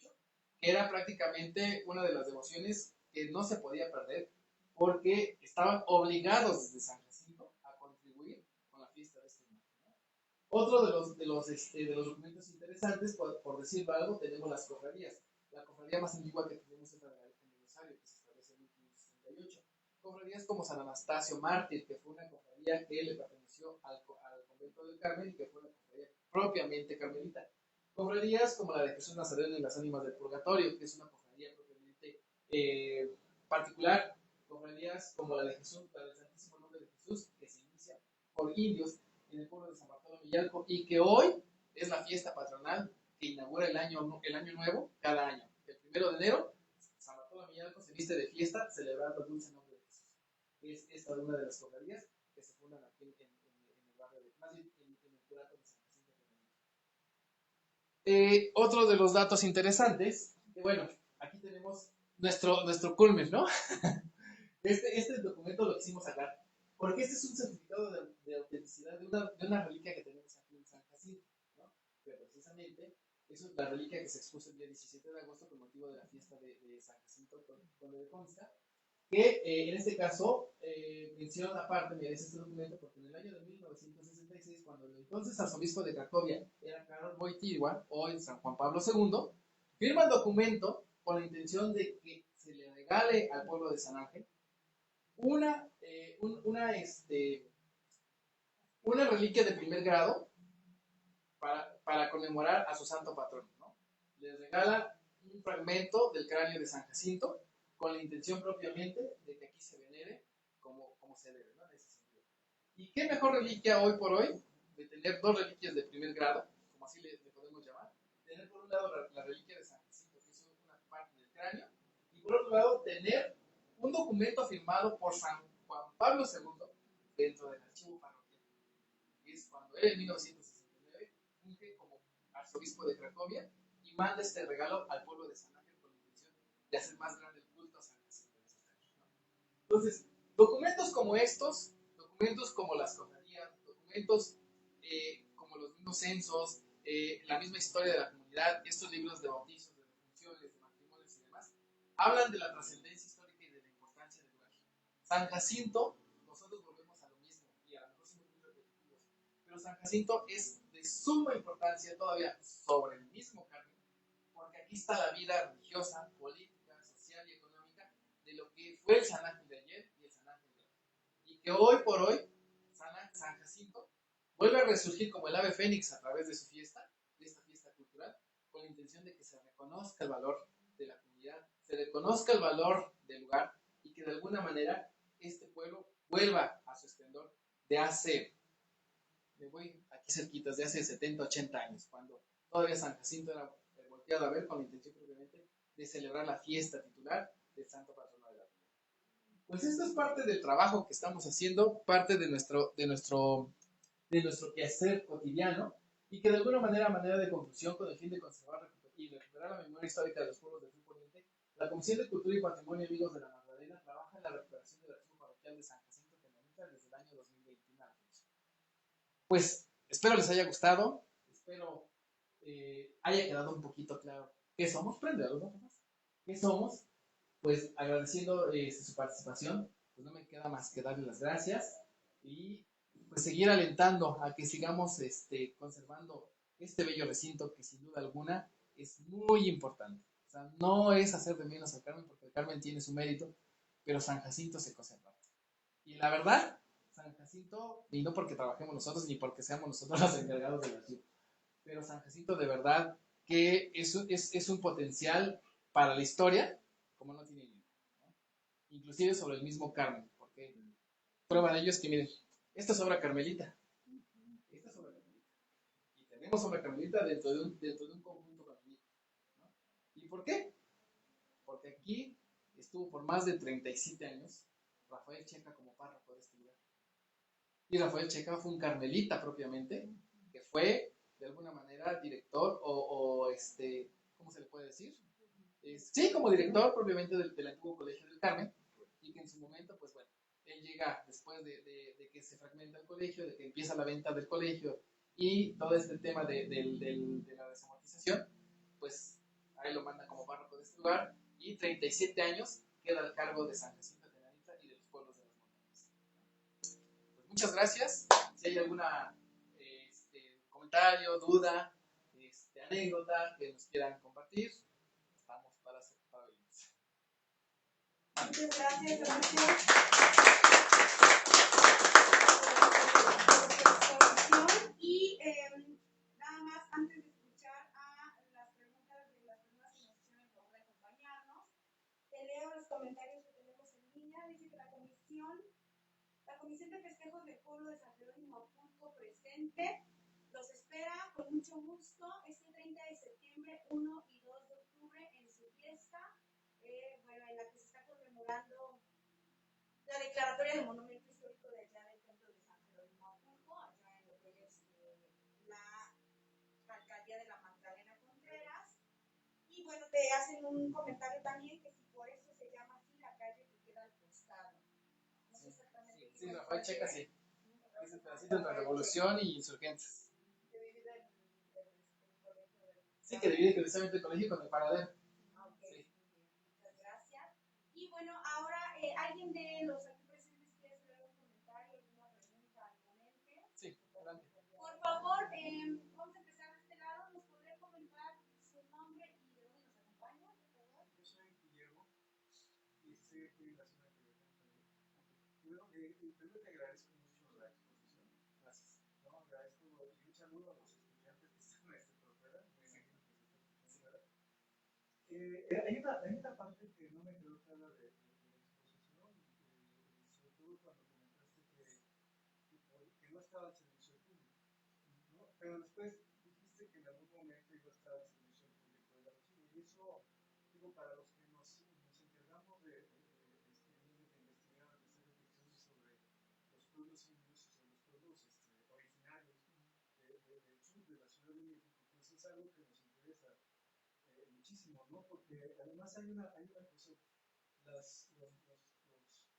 que era prácticamente una de las devociones que no se podía perder porque estaban obligados desde San Jacinto a contribuir con la fiesta de este mundo. Otro de los documentos interesantes, por decirlo algo, tenemos las cofradías. La cofradía más antigua que tenemos es la de la Virgen de Rosario, que se establece en 1568. Cofradías como San Anastasio Mártir, que fue una cofradía que le perteneció al convento del Carmen y que fue una cofradía propiamente carmelita. Cofradías como la de Jesús Nazareno y las Ánimas del Purgatorio, que es una cofradía propiamente particular. Cofradías como la de Jesús, la del Santísimo Nombre de Jesús, que se inicia por indios en el pueblo de San Bartolomé Villalco y que hoy es la fiesta patronal que inaugura el año nuevo cada año. El 1 de enero, San Bartolomé Villalco se viste de fiesta celebrando el dulce nombre de Jesús. Es esta una de las cofradías que se fundan aquí en el barrio de, más bien en el curato de San Jacinto. Otro de los datos interesantes, que bueno, aquí tenemos nuestro culmen, ¿no? Este documento lo quisimos sacar porque este es un certificado de autenticidad de una reliquia que tenemos aquí en San Jacinto, ¿no? Que precisamente eso es la reliquia que se expuso el día 17 de agosto con motivo de la fiesta de San Jacinto, donde consta que en este caso mención aparte, me dice este documento, porque en el año de 1966, cuando el entonces arzobispo de Cracovia era Karol Wojtyła, hoy San Juan Pablo II, firma el documento con la intención de que se le regale al pueblo de San Ángel una, una reliquia de primer grado para conmemorar a su santo patrón, ¿no? Les regala un fragmento del cráneo de San Jacinto con la intención propiamente de que aquí se venere como se debe, ¿no? En ese sentido. ¿Y qué mejor reliquia hoy por hoy de tener dos reliquias de primer grado, como así le podemos llamar? Tener por un lado la reliquia de San Jacinto, que es una parte del cráneo, y por otro lado tener un documento firmado por San Juan Pablo II dentro del archivo parroquial. Es cuando él en 1969 funge como arzobispo de Cracovia y manda este regalo al pueblo de San Ángel con la intención de hacer más grande el culto a San Jacinto en esos años, ¿no? Entonces, documentos como estos, documentos como las cofradías, documentos como los mismos censos, la misma historia de la comunidad, estos libros de bautizos, de defunciones, de matrimonios y demás, hablan de la trascendencia histórica y de la importancia del lugar. San Jacinto, nosotros volvemos a lo mismo y a lo mejor somos muy repetitivos, pero San Jacinto es de suma importancia todavía sobre el mismo Carmen, porque aquí está la vida religiosa, política, social y económica de lo que fue el San Ángel de ayer y el San Ángel de hoy. Y que hoy por hoy San Jacinto vuelve a resurgir como el ave fénix a través de su fiesta, de esta fiesta cultural, con la intención de que se reconozca el valor de la comunidad, se reconozca el valor del lugar y que de alguna manera este pueblo vuelva a su esplendor de hace, me voy aquí cerquitas, de hace 70, 80 años, cuando todavía San Jacinto era volteado a ver con la intención propiamente de celebrar la fiesta titular del santo patrono de la comunidad. Pues esto es parte del trabajo que estamos haciendo, parte de nuestro quehacer cotidiano y que de alguna manera de conclusión, con el fin de conservar y recuperar la memoria histórica de los pueblos del Sur Poniente, la Comisión de Cultura y Patrimonio Amigos de la Magdalena trabaja en la recuperación del archivo parroquial de San Jacinto Tenanita desde el año 2021. Pues espero les haya gustado, espero haya quedado un poquito claro qué somos, prende a los demás, qué somos, pues agradeciendo su participación, pues no me queda más que darle las gracias y pues seguir alentando a que sigamos conservando este bello recinto que sin duda alguna es muy importante. O sea, no es hacer de menos al Carmen porque el Carmen tiene su mérito, pero San Jacinto se conserva. Y la verdad, San Jacinto, y no porque trabajemos nosotros ni porque seamos nosotros los encargados del archivo, pero San Jacinto de verdad que es un potencial para la historia como no tiene idea, ¿no? Inclusive sobre el mismo Carmen, porque prueba de ello es que miren, esta es obra carmelita, esta es obra carmelita, y tenemos obra carmelita dentro de un conjunto carmelita, ¿no? ¿Y por qué? Porque aquí estuvo por más de 37 años Rafael Checa como párroco de este lugar. Y Rafael Checa fue un carmelita propiamente, que fue de alguna manera director ¿cómo se le puede decir? Sí, como director propiamente del antiguo Colegio del Carmen, y que en su momento, pues bueno, él llega después de que se fragmenta el colegio, de que empieza la venta del colegio y todo este tema de la desamortización, pues ahí lo manda como párroco de este lugar y 37 años queda al cargo de San Jacinto Tenanitla y de los pueblos de las montañas. Pues muchas gracias. Si hay alguna comentario, duda, anécdota que nos quieran compartir, estamos para oírnos. Muchas gracias, Horacio. Y nada más, antes de escuchar a las preguntas de las personas que nos hicieron el favor de acompañarnos, te leo los comentarios que tenemos en línea. Dice que la Comisión de Festejos del Pueblo de San Jerónimo Acapulco presente los espera con mucho gusto este 30 de septiembre, 1 y 2 de octubre en su fiesta, bueno, en la que se está conmemorando la declaratoria de monumento histórico de allá del templo de San Jerónimo Acapulco, allá en lo que es la alcaldía de la Magdalena Contreras. Y bueno, te hacen un comentario también que si por eso se llama así la calle que queda al costado. No sé exactamente. Sí, Rafael Checa, sí. Es el pedacito entre Revolución y Insurgentes. Sí, que divide precisamente el colegio con el paradero. Okay, sí. Muchas gracias. Y bueno, ahora, ¿alguien de los aquí presentes quiere hacer algún comentario, alguna pregunta al ponente? Sí, adelante. Por favor, vamos a empezar de este lado. ¿Nos podría comentar su nombre y de dónde nos acompaña, por favor? Yo soy Guillermo y estoy aquí en la zona de Querétaro también. Bueno, primero te agradezco mucho la exposición. Gracias. No, agradezco y un saludo a los estudiantes que están por fuera. Me imagino que se están escuchando fuera. Hay una parte que no me quedó clara de la exposición, sobre todo cuando comentaste que no estaba al servicio público, ¿no? Pero después dijiste que en algún momento iba a estar al servicio público del archivo, y eso, digo, para los que nos encargamos de investigar, de hacer reflexiones sobre los pueblos indios y sobre los pueblos originarios del sur de la Ciudad de México, pues es algo que nos interesa muchísimo, ¿no? Porque además hay una cosa, los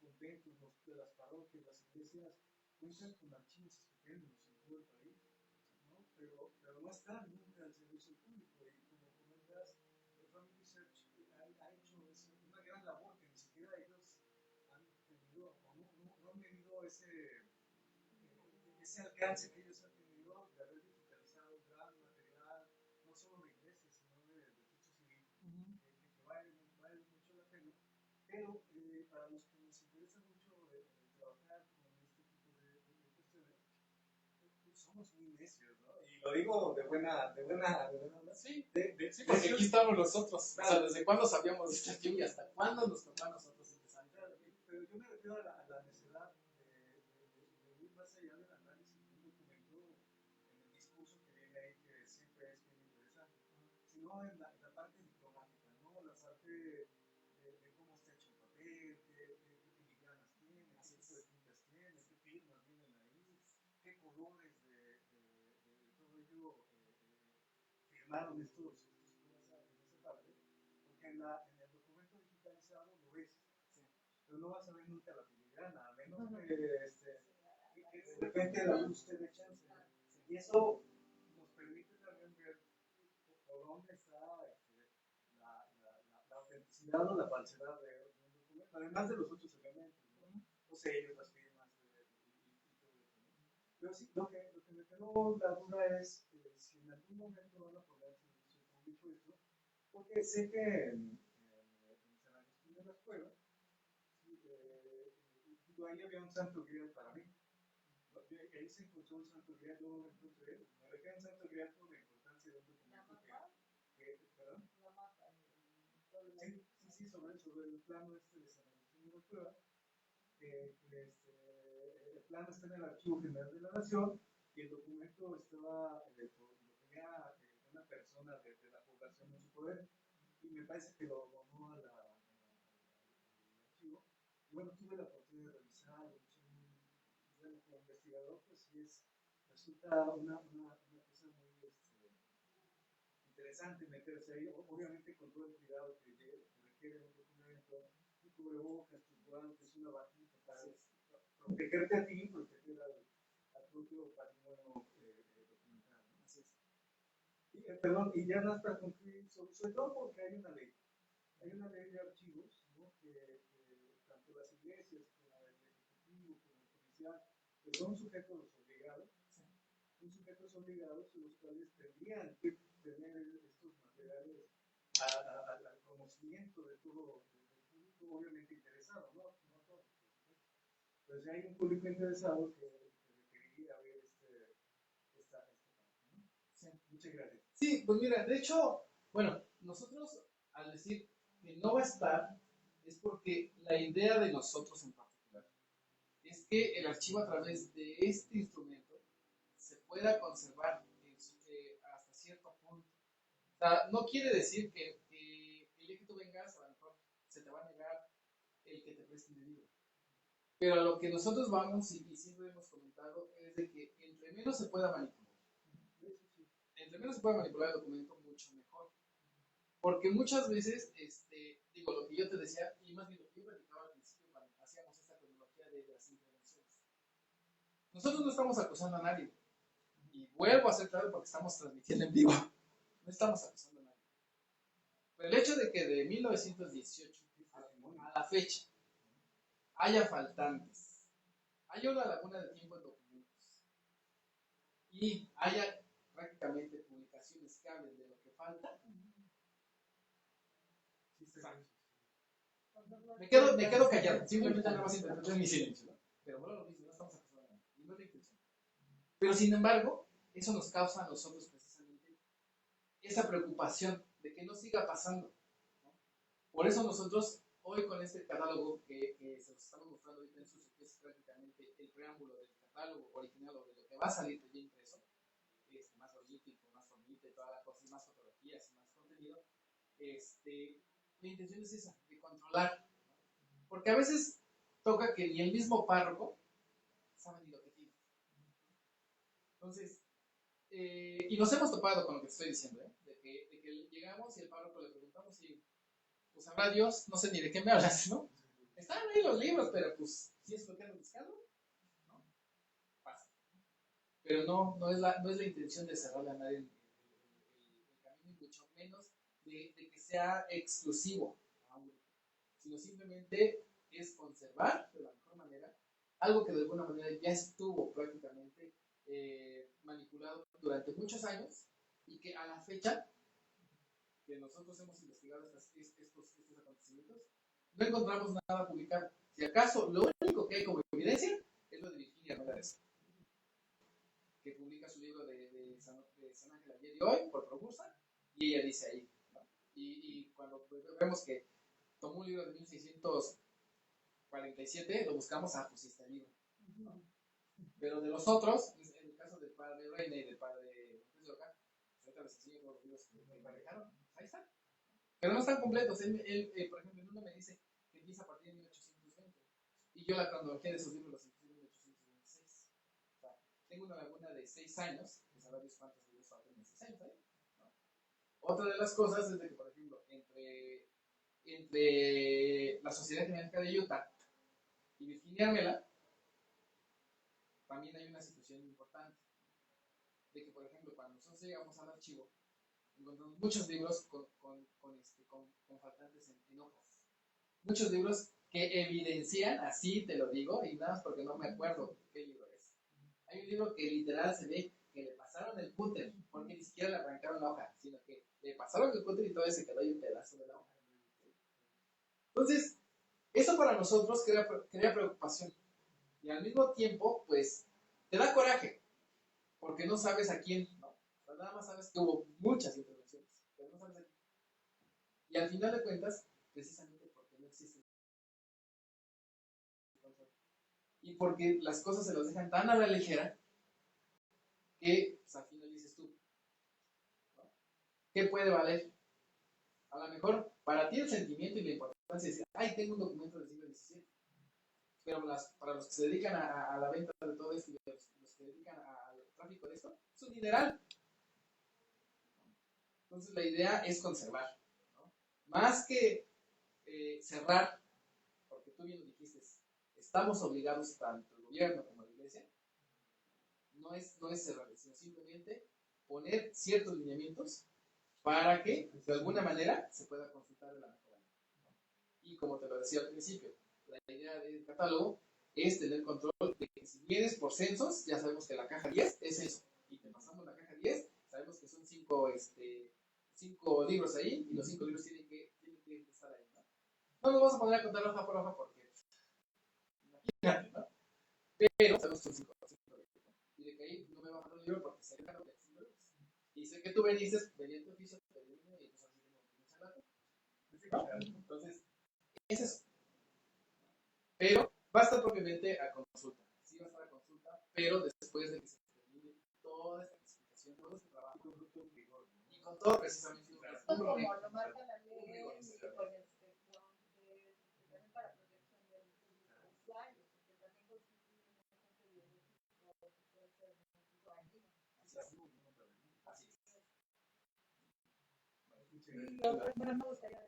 conventos, las parroquias, las iglesias cuentan con archivos estupendos en todo el país, ¿no? Pero no están nunca al servicio público, y como comentas, el Family Search ha hecho una gran labor que ni siquiera ellos han tenido, o no han medido ese alcance que ellos han tenido de haber digitalizado gran material, no solo de iglesias, sino de registro civil, que vale mucho la pena. Pero para los que nos interesa mucho trabajar con este tipo de cuestiones, somos muy necios, ¿no? Y lo digo de buena onda. Sí, sí, porque aquí estamos nosotros. Claro. O sea, ¿desde cuándo sabíamos de este archivo y hasta cuándo nos tocó a nosotros empezar? Claro, pero yo me refiero a la necesidad de ir más allá del análisis de un documento en el discurso que viene ahí, que siempre es bien interesante, sino en la parte diplomática, ¿no? La parte de cómo está hecho el papel, qué filigranas tiene, qué tipo de tintas tiene, qué firmas vienen ahí, qué colores de todo ello firmaron estos en esa parte, porque en el documento digitalizado lo ves, sí, pero no vas a ver nunca la filigrana, a menos que de repente la luz te dé chance, y eso nos permite también ver por dónde está la autenticidad o la falsedad de un documento, además de los otros elementos, ¿no? Los sellos, las firmas y todo eso, ¿no? Pero sí, lo que me quedó la duda es si en algún momento van a poner servicio público esto, porque sé que en San Agustín de las Cuevas, ahí había un santo grial para mí. Ahí se encontró un santo grial, yo no me encontré. Me refiero a un santo grial por la importancia de un documento ¿perdón? Sí, sobre el plano de San Agustín de las Cuevas. El plano está en el Archivo General de la Nación y el documento estaba, lo tenía una persona de la población en su poder, y me parece que lo donó al archivo. Y bueno, tuve la oportunidad de revisarlo, bueno, como investigador, pues sí resulta una cosa muy interesante meterse ahí, obviamente con todo el cuidado que requiere un documento y cubrebocas, tus guantes, una vajilla para protegerte a ti y proteger al propio patrimonio documental, ¿no? Así es. Perdón, y ya nada más para concluir, sobre todo porque hay una ley. Hay una ley de archivos, ¿no? que tanto las iglesias como el ejecutivo como el policial pues son sujetos obligados, los cuales tendrían que tener estos materiales al conocimiento de todo el público, obviamente interesado, ¿no? No todo. Pero si hay un público interesado que requeriría ver esta parte, ¿no? Sí, muchas gracias. Sí, pues mira, de hecho, bueno, nosotros al decir que no va a estar, es porque la idea de nosotros en particular es que el archivo a través de este instrumento se pueda conservar hasta cierto punto. O sea, no quiere decir que el día que tú vengas, a lo mejor se te va a negar el que te presten el libro. Pero a lo que nosotros vamos y siempre hemos comentado es de que entre menos se pueda manipular, entre menos se pueda manipular el documento, mucho mejor. Porque muchas veces, digo, lo que yo te decía, y más bien lo que yo platicaba al principio cuando hacíamos esta cronología de las intervenciones. Nosotros no estamos acusando a nadie. Y vuelvo a ser claro porque estamos transmitiendo en vivo. No estamos acusando a nadie. Pero el hecho de que de 1918 a la fecha haya faltantes, haya una laguna de tiempo en documentos y haya prácticamente publicaciones que hablen de lo que falta, me quedo callado, simplemente nada más interpreté mi silencio, ¿no? Pero bueno, lo mismo, no estamos acusando a nadie, y no es la intención. Pero sin embargo, eso nos causa a nosotros precisamente esa preocupación de que no siga pasando, ¿no? Por eso nosotros hoy con este catálogo que se los estamos mostrando ahorita en su que es prácticamente el preámbulo del catálogo original o de lo que va a salir ya impreso, más político, más formita y toda la cosa, y más fotografías, y más contenido, la intención es esa, de controlar, ¿no? Porque a veces toca que ni el mismo párroco sabe ni lo que tiene. Entonces, y nos hemos topado con lo que te estoy diciendo, de que llegamos y el párroco le preguntamos y pues sabrá Dios, no sé ni de qué me hablas, ¿no? Están ahí los libros, pero pues, si es lo que andan buscando, ¿no? Pasa. Pero no es la intención de cerrarle a nadie el camino, y mucho menos de que sea exclusivo a un grupo, sino simplemente es conservar de la mejor manera algo que de alguna manera ya estuvo prácticamente manipulado durante muchos años y que a la fecha que nosotros hemos investigado estos acontecimientos, no encontramos nada publicado. Si acaso, lo único que hay como evidencia es lo de Virginia Hernández, que publica su libro de San Ángel ayer y hoy por Probursa, y ella dice ahí, ¿no? Y cuando vemos que tomó un libro de 1647, lo buscamos, pues está el libro, ¿no? Pero de los otros, en el caso del padre Reina y del padre Montes de Oca, ahorita les enseño todos los libros que manejaron, ahí están. Pero no están completos. Él, por ejemplo, en uno me dice que empieza a partir de 1820. Y yo la cronología de esos libros los empecé en 1826. O sea, tengo una laguna de 6 años, que sabrá Dios cuántos libros faltan en 6 años, ¿no? Otra de las cosas es de que, por ejemplo, entre la Sociedad Genética de Utah y Virginia Armela, también hay una situación importante. De que, por ejemplo, cuando nosotros llegamos al archivo, encontramos muchos libros con faltantes en hojas. Muchos libros que evidencian, así te lo digo, y nada más porque no me acuerdo qué libro es. Hay un libro que literal se ve que le pasaron el cúter, porque ni siquiera le arrancaron la hoja, sino que le pasaron el cúter y todavía se quedó ahí un pedazo de la hoja. Entonces, eso para nosotros crea preocupación. Y al mismo tiempo, pues, te da coraje, porque no sabes a quién, ¿no? O sea, nada más sabes que hubo muchas intervenciones, pero no sabes a quién. Y al final de cuentas, precisamente porque no existe control. Y porque las cosas se las dejan tan a la ligera que, pues, al final dices tú, ¿no? ¿Qué puede valer? A lo mejor para ti el sentimiento y la importancia es decir, ay, tengo un documento del siglo XVII. Pero para los que se dedican a la venta de todo esto y los que se dedican al tráfico de esto, es un dineral. Entonces la idea es conservar, ¿no? Más que cerrar tú bien lo dijiste, estamos obligados tanto el gobierno como la iglesia, no es cerrar, sino simplemente poner ciertos lineamientos para que de alguna manera se pueda consultar de la mejor manera. Y como te lo decía al principio, la idea del catálogo es tener control de que si vienes por censos, ya sabemos que la caja 10 es censo, y te pasamos la caja 10, sabemos que son 5 libros ahí, y los 5 libros tienen que estar ahí, ¿no? No nos vamos a poner a contar hoja por hoja porque, imagínate, ¿no? Pero sabemos que son 5 libros, ¿no? Y de que ahí no me va a mandar un libro porque sé que no hay 5 libros. Y sé que tú veniste, venía tu oficio, pedirme, y pues así como mucha lata. Entonces, es eso. Pero va a estar propiamente a consulta. Sí va a estar a consulta, pero después de que se termine toda esta explicación, todo este trabajo, y con todo precisamente como lo marca la ley y con también para protección del usuario, porque también constituye un agente biológico que puede ser dañino. Así es. Y otra, bueno, me gustaría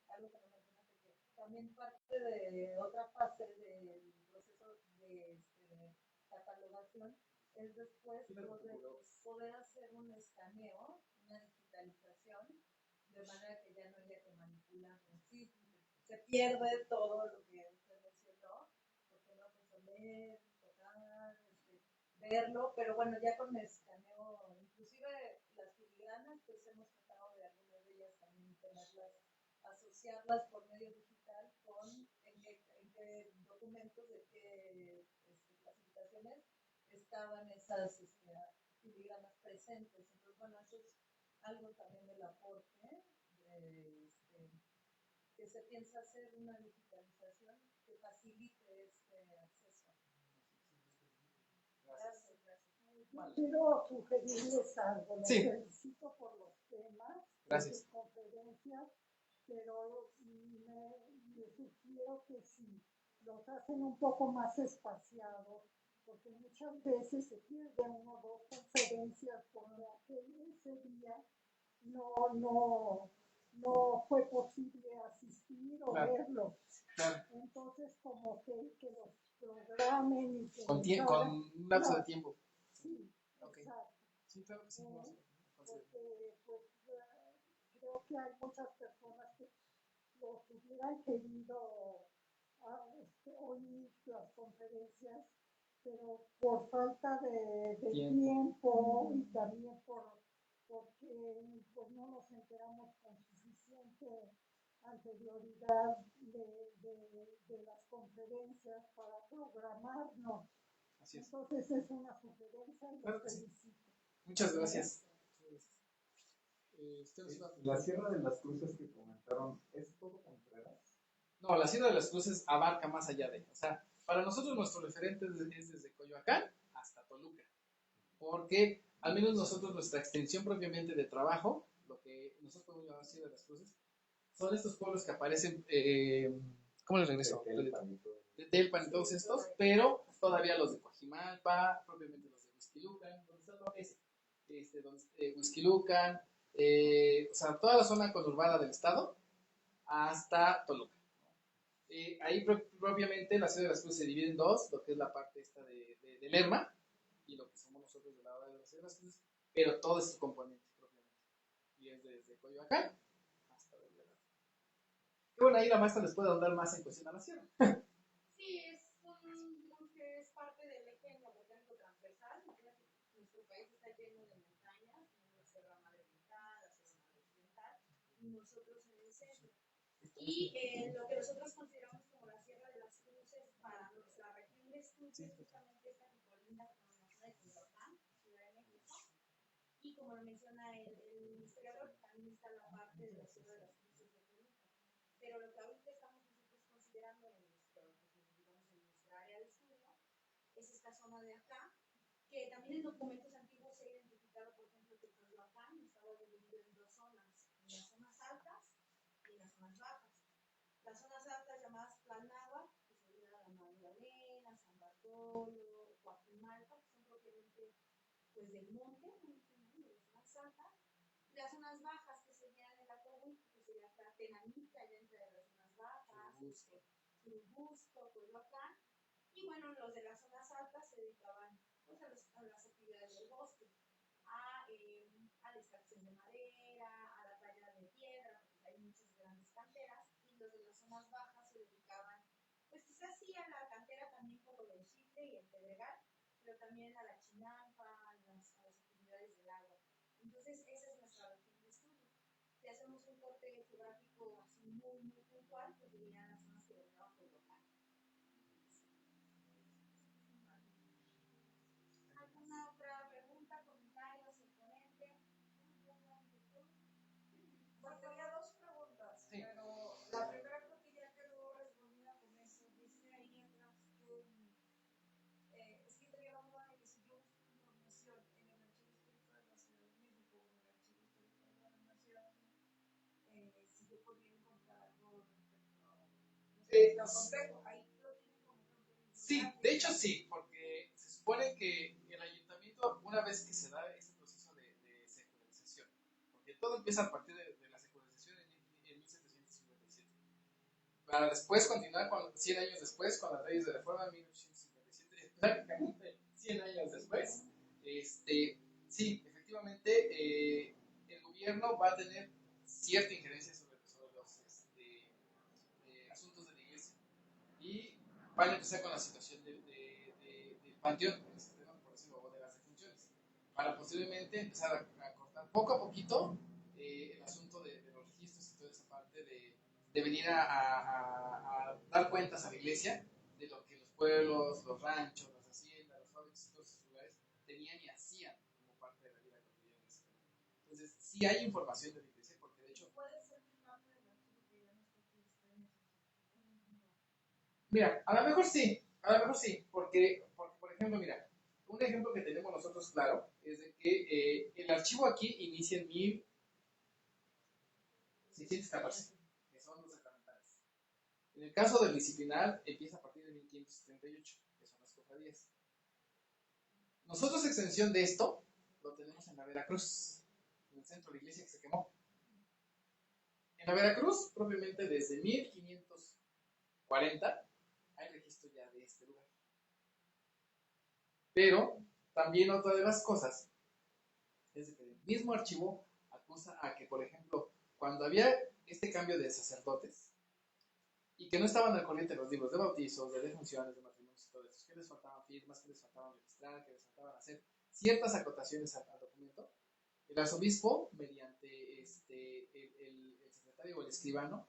algo que no mencionaste, que también parte de otra fase del proceso de catalogación es después poder hacer un escaneo, una digitalización, de manera que ya no haya que manipular. Sí, se pierde todo lo que usted mencionó, porque no pues leer, tocar, verlo, pero bueno, ya con escaneo, inclusive las filigranas, pues hemos tratado de algunas de ellas también tenerlas, asociarlas por medio digital con en qué documentos, de qué clasificaciones estaban esas filigranas presentes. Entonces, bueno, eso es algo también del aporte que se piensa hacer una digitalización que facilite este acceso. Gracias. Yo quiero sugerirles algo. Les felicito por los temas, por sus conferencias, pero me sugiero que si los hacen un poco más espaciados, porque muchas veces se pierden 1 o 2 conferencias porque ese día no fue posible asistir o verlo. Entonces, como que los programen y que con un lapso de tiempo. Sí, okay. Exacto. Sí, claro que sí. Porque pues, creo que hay muchas personas que los hubieran querido oír las conferencias, pero por falta de tiempo y también porque pues, no nos enteramos con suficiente anterioridad de las conferencias para programarnos. Así es. Entonces es una sugerencia y los felicito. Muchas gracias. La Sierra de las Cruces que comentaron, ¿es todo Contreras? No, la Sierra de las Cruces abarca más allá de ella. O sea, para nosotros nuestro referente es desde Coyoacán hasta Toluca. Porque al menos nosotros, nuestra extensión propiamente de trabajo, lo que nosotros podemos llamar Sierra de las Cruces, son estos pueblos que aparecen, ¿cómo les regreso? De Telpan y todos estos, pero todavía los de Coajimalpa, propiamente los de Huixquilucan, donde está lo ese, Huixquilucan, o sea, toda la zona conurbada del estado hasta Toluca. Ahí propiamente la Ciudad de las Cruces se divide en dos, lo que es la parte esta de Lerma y lo que somos nosotros de la de la Ciudad de las Cruces, pero todo es su componente propiamente. Y es desde Coyoacán hasta Belgrano. Y bueno, ahí la maestra les puede ahondar más en cuestión a la sierra. Sí, digamos que es parte del eje neobotánico transversal. Nuestro país está lleno de montañas, la Sierra Madre Oriental, la Sierra Madre Occidental, y nosotros en el centro. Y lo que nosotros consideramos como la Sierra de las Cruces para nuestra región de estudio es justamente esta que colinda con la zona de Coyoacán, Ciudad de México. Y como lo menciona el historiador, también está la parte de la Sierra de las Cruces de Toluca. Pero lo que ahorita estamos nosotros considerando en nuestra área de estudio es esta zona de acá, que también en documentos antiguos se ha identificado, por ejemplo, que Coyoacán estaba dividido en 2 zonas, en las zonas altas y en las zonas bajas. Las zonas altas llamadas Tlalnáhuatl, que sería la Magdalena, San Bartolo, Coajimalpa, que son propiamente pues, del monte, de las zonas altas, y las zonas bajas, que serían el Acahuitl, que sería Tenanita, allá entre las zonas bajas, Churubusco, Coyoacán, y bueno, los de las zonas altas se dedicaban pues, a las actividades del bosque, a la extracción de madera, a la talla de piedra, porque hay muchas grandes canteras, y los de las zonas bajas se dedicaban, pues quizás sí a la cantera también por lo del chifle y el pedregal, pero también a la chinampa, a las actividades del agua. Entonces, esa es nuestra región de estudio. Si hacemos un corte geográfico así muy puntual, pues serían las zonas que dominaban por local. ¿Alguna otra pregunta, comentario, el ponente? Bueno, tenía dos preguntas, sí. pero la primera creo que ya quedó respondida con eso. Dice ahí atrás que es que tenía la duda de que si yo busco información en el Archivo Histórico de la Ciudad de México o en el Archivo Histórico de la Nación, si yo podría encontrar algo respecto a lo complejo. Ahí lo tienen como campo de Sí, de hecho sí, porque se supone que el ayuntamiento, una vez que se da ese proceso de secularización, porque todo empieza a partir de la secularización en 1757, para después continuar con 100 años después con las leyes de reforma en 1857, prácticamente 100 años después, sí, efectivamente, el gobierno va a tener cierta injerencia sobre los asuntos de la iglesia y van a empezar con la situación del panteón, por decirlo, o de las defunciones, para posteriormente empezar a cortar poco a poquito el asunto de los registros y toda esa parte de venir a dar cuentas a la iglesia de lo que los pueblos, los ranchos, las haciendas, los fábricas y todos esos lugares tenían y hacían como parte de la vida cotidiana. Entonces, sí hay información de la iglesia, porque de hecho... ¿Puede ser que parte del archivo que ya no está aquí está en ese? Mira, a lo mejor sí, porque por ejemplo, mira, un ejemplo que tenemos nosotros claro es de que el archivo aquí inicia en 1614, que son los sacramentales. En el caso del disciplinar, empieza a partir de 1538, que son las cofradías. Nosotros, extensión de esto, lo tenemos en la Veracruz, en el centro de la iglesia que se quemó. En la Veracruz, propiamente desde 1540, hay registro ya de este lugar. Pero también otra de las cosas es que el mismo archivo acusa a que, por ejemplo, cuando había este cambio de sacerdotes y que no estaban al corriente los libros de bautizos, de defunciones, de matrimonios y todo eso, que les faltaban firmas, que les faltaban registrar, que les faltaban hacer ciertas acotaciones al documento, el arzobispo, mediante el secretario o el escribano,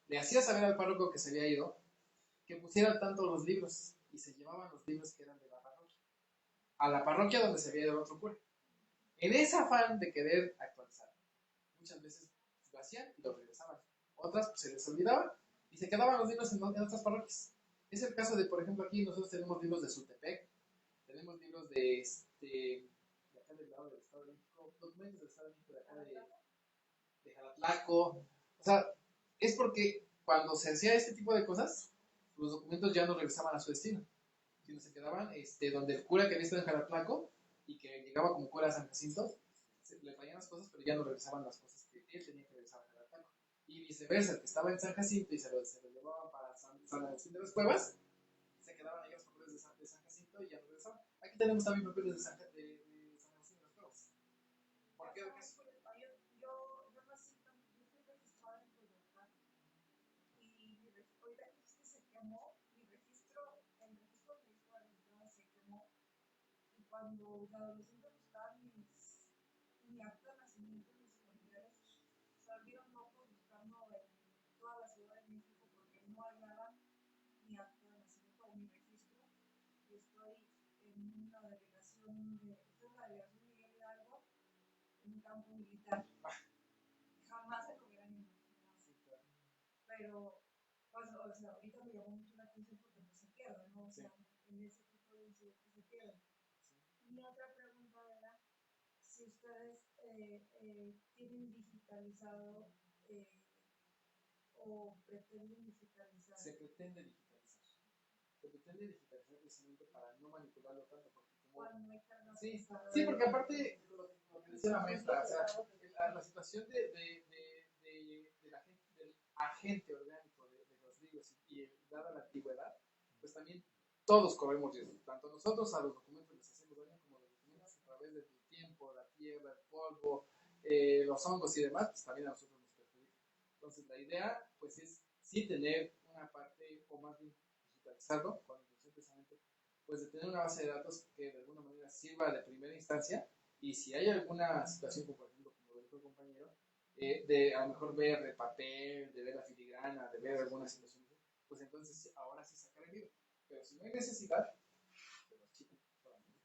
le hacía saber al párroco que se había ido que pusiera tanto los libros y se llevaban los libros que eran de la parroquia a la parroquia donde se había ido otro cura. En ese afán de querer actualizar, muchas veces lo hacían y lo regresaban. Otras pues, se les olvidaba y se quedaban los libros en otras parroquias. Es el caso de, por ejemplo, aquí nosotros tenemos libros de Sultepec, tenemos libros de acá del lado del Estado de México, documentos del Estado de México, de acá de Jalatlaco. O sea, es porque cuando se hacía este tipo de cosas, los documentos ya no regresaban a su destino, sino se quedaban donde el cura que había estado en Jalatlaco y que llegaba como cura a San Jacinto, le traían las cosas, pero ya no regresaban las cosas que él tenía que regresar a Jalatlaco. Y viceversa, el que estaba en San Jacinto y se lo llevaban para San Agustín de las Cuevas, se quedaban ahí los papeles de San Jacinto y ya no regresaban. Aquí tenemos también papeles de San Agustín de las Cuevas. ¿Por qué? Yo nací, yo fui registrada en Coyoacán y ahorita que se quemó, el registro de la entrada se quemó. Y cuando de adolescente buscaba mi acta de nacimiento, mis familiares se volvieron locos buscando en toda la Ciudad de México porque no hallaban mi acta de nacimiento o mi registro. Y estoy en una delegación Miguel Hidalgo, en un campo militar. Jamás se lo hubieran imaginado. Pero, pues, o sea, ahorita me llamó mucho la atención porque no se pierde, ¿no? O sea, en ese tipo de incidentes se pierden. Mi otra pregunta era si ustedes tienen digitalizado o pretenden digitalizar. Se pretende digitalizar. Se pretende digitalizar precisamente para no manipularlo tanto. Porque cuando hay cargas sí, porque aparte, lo que decía la maestra, o sea, la situación de la gente, del agente orgánico de los libros y dada la antigüedad, pues también todos corremos riesgo. Tanto nosotros a los documentos les hacemos daño como los documentos a través del tiempo, la tierra, el polvo, los hongos y demás, pues también a nosotros nos perjudica. Entonces la idea pues es sí tener una parte, o más bien digitalizarlo, con la intención precisamente pues de tener una base de datos que de alguna manera sirva de primera instancia, y si hay alguna situación, como por ejemplo, como lo dijo el compañero, de a lo mejor ver el papel, de ver la filigrana, de ver alguna situación, pues entonces ahora sí sacar el libro. Pero si no hay necesidad, pues archivo solamente.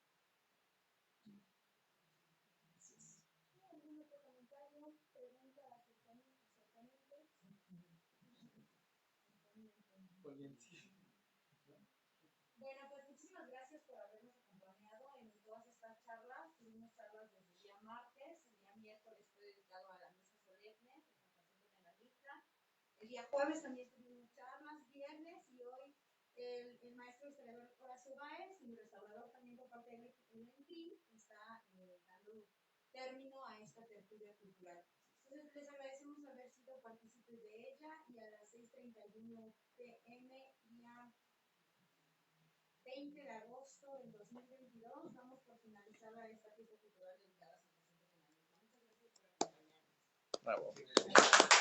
Así es. ¿Algún otro comentario, pregunta, acercamiento? Bueno, pues muchísimas gracias por habernos acompañado en todas estas charlas. Tuvimos charlas desde el día martes, el día miércoles fue dedicado a la misa solemne de San Jacinto Tenalitra. El día jueves también tuvimos charlas, viernes, y hoy el maestro historiador Horacio Báez y el restaurador también por parte del ENCRIM está dando término a esta tertulia cultural. Entonces les agradecemos haber sido partícipes de ella, y a las 6:31 p.m. día 20 de agosto del 2022 damos por finalizada esta fiesta cultural dedicada a San Jacinto Tenalitra. Muchas gracias por acompañarnos. Bravo.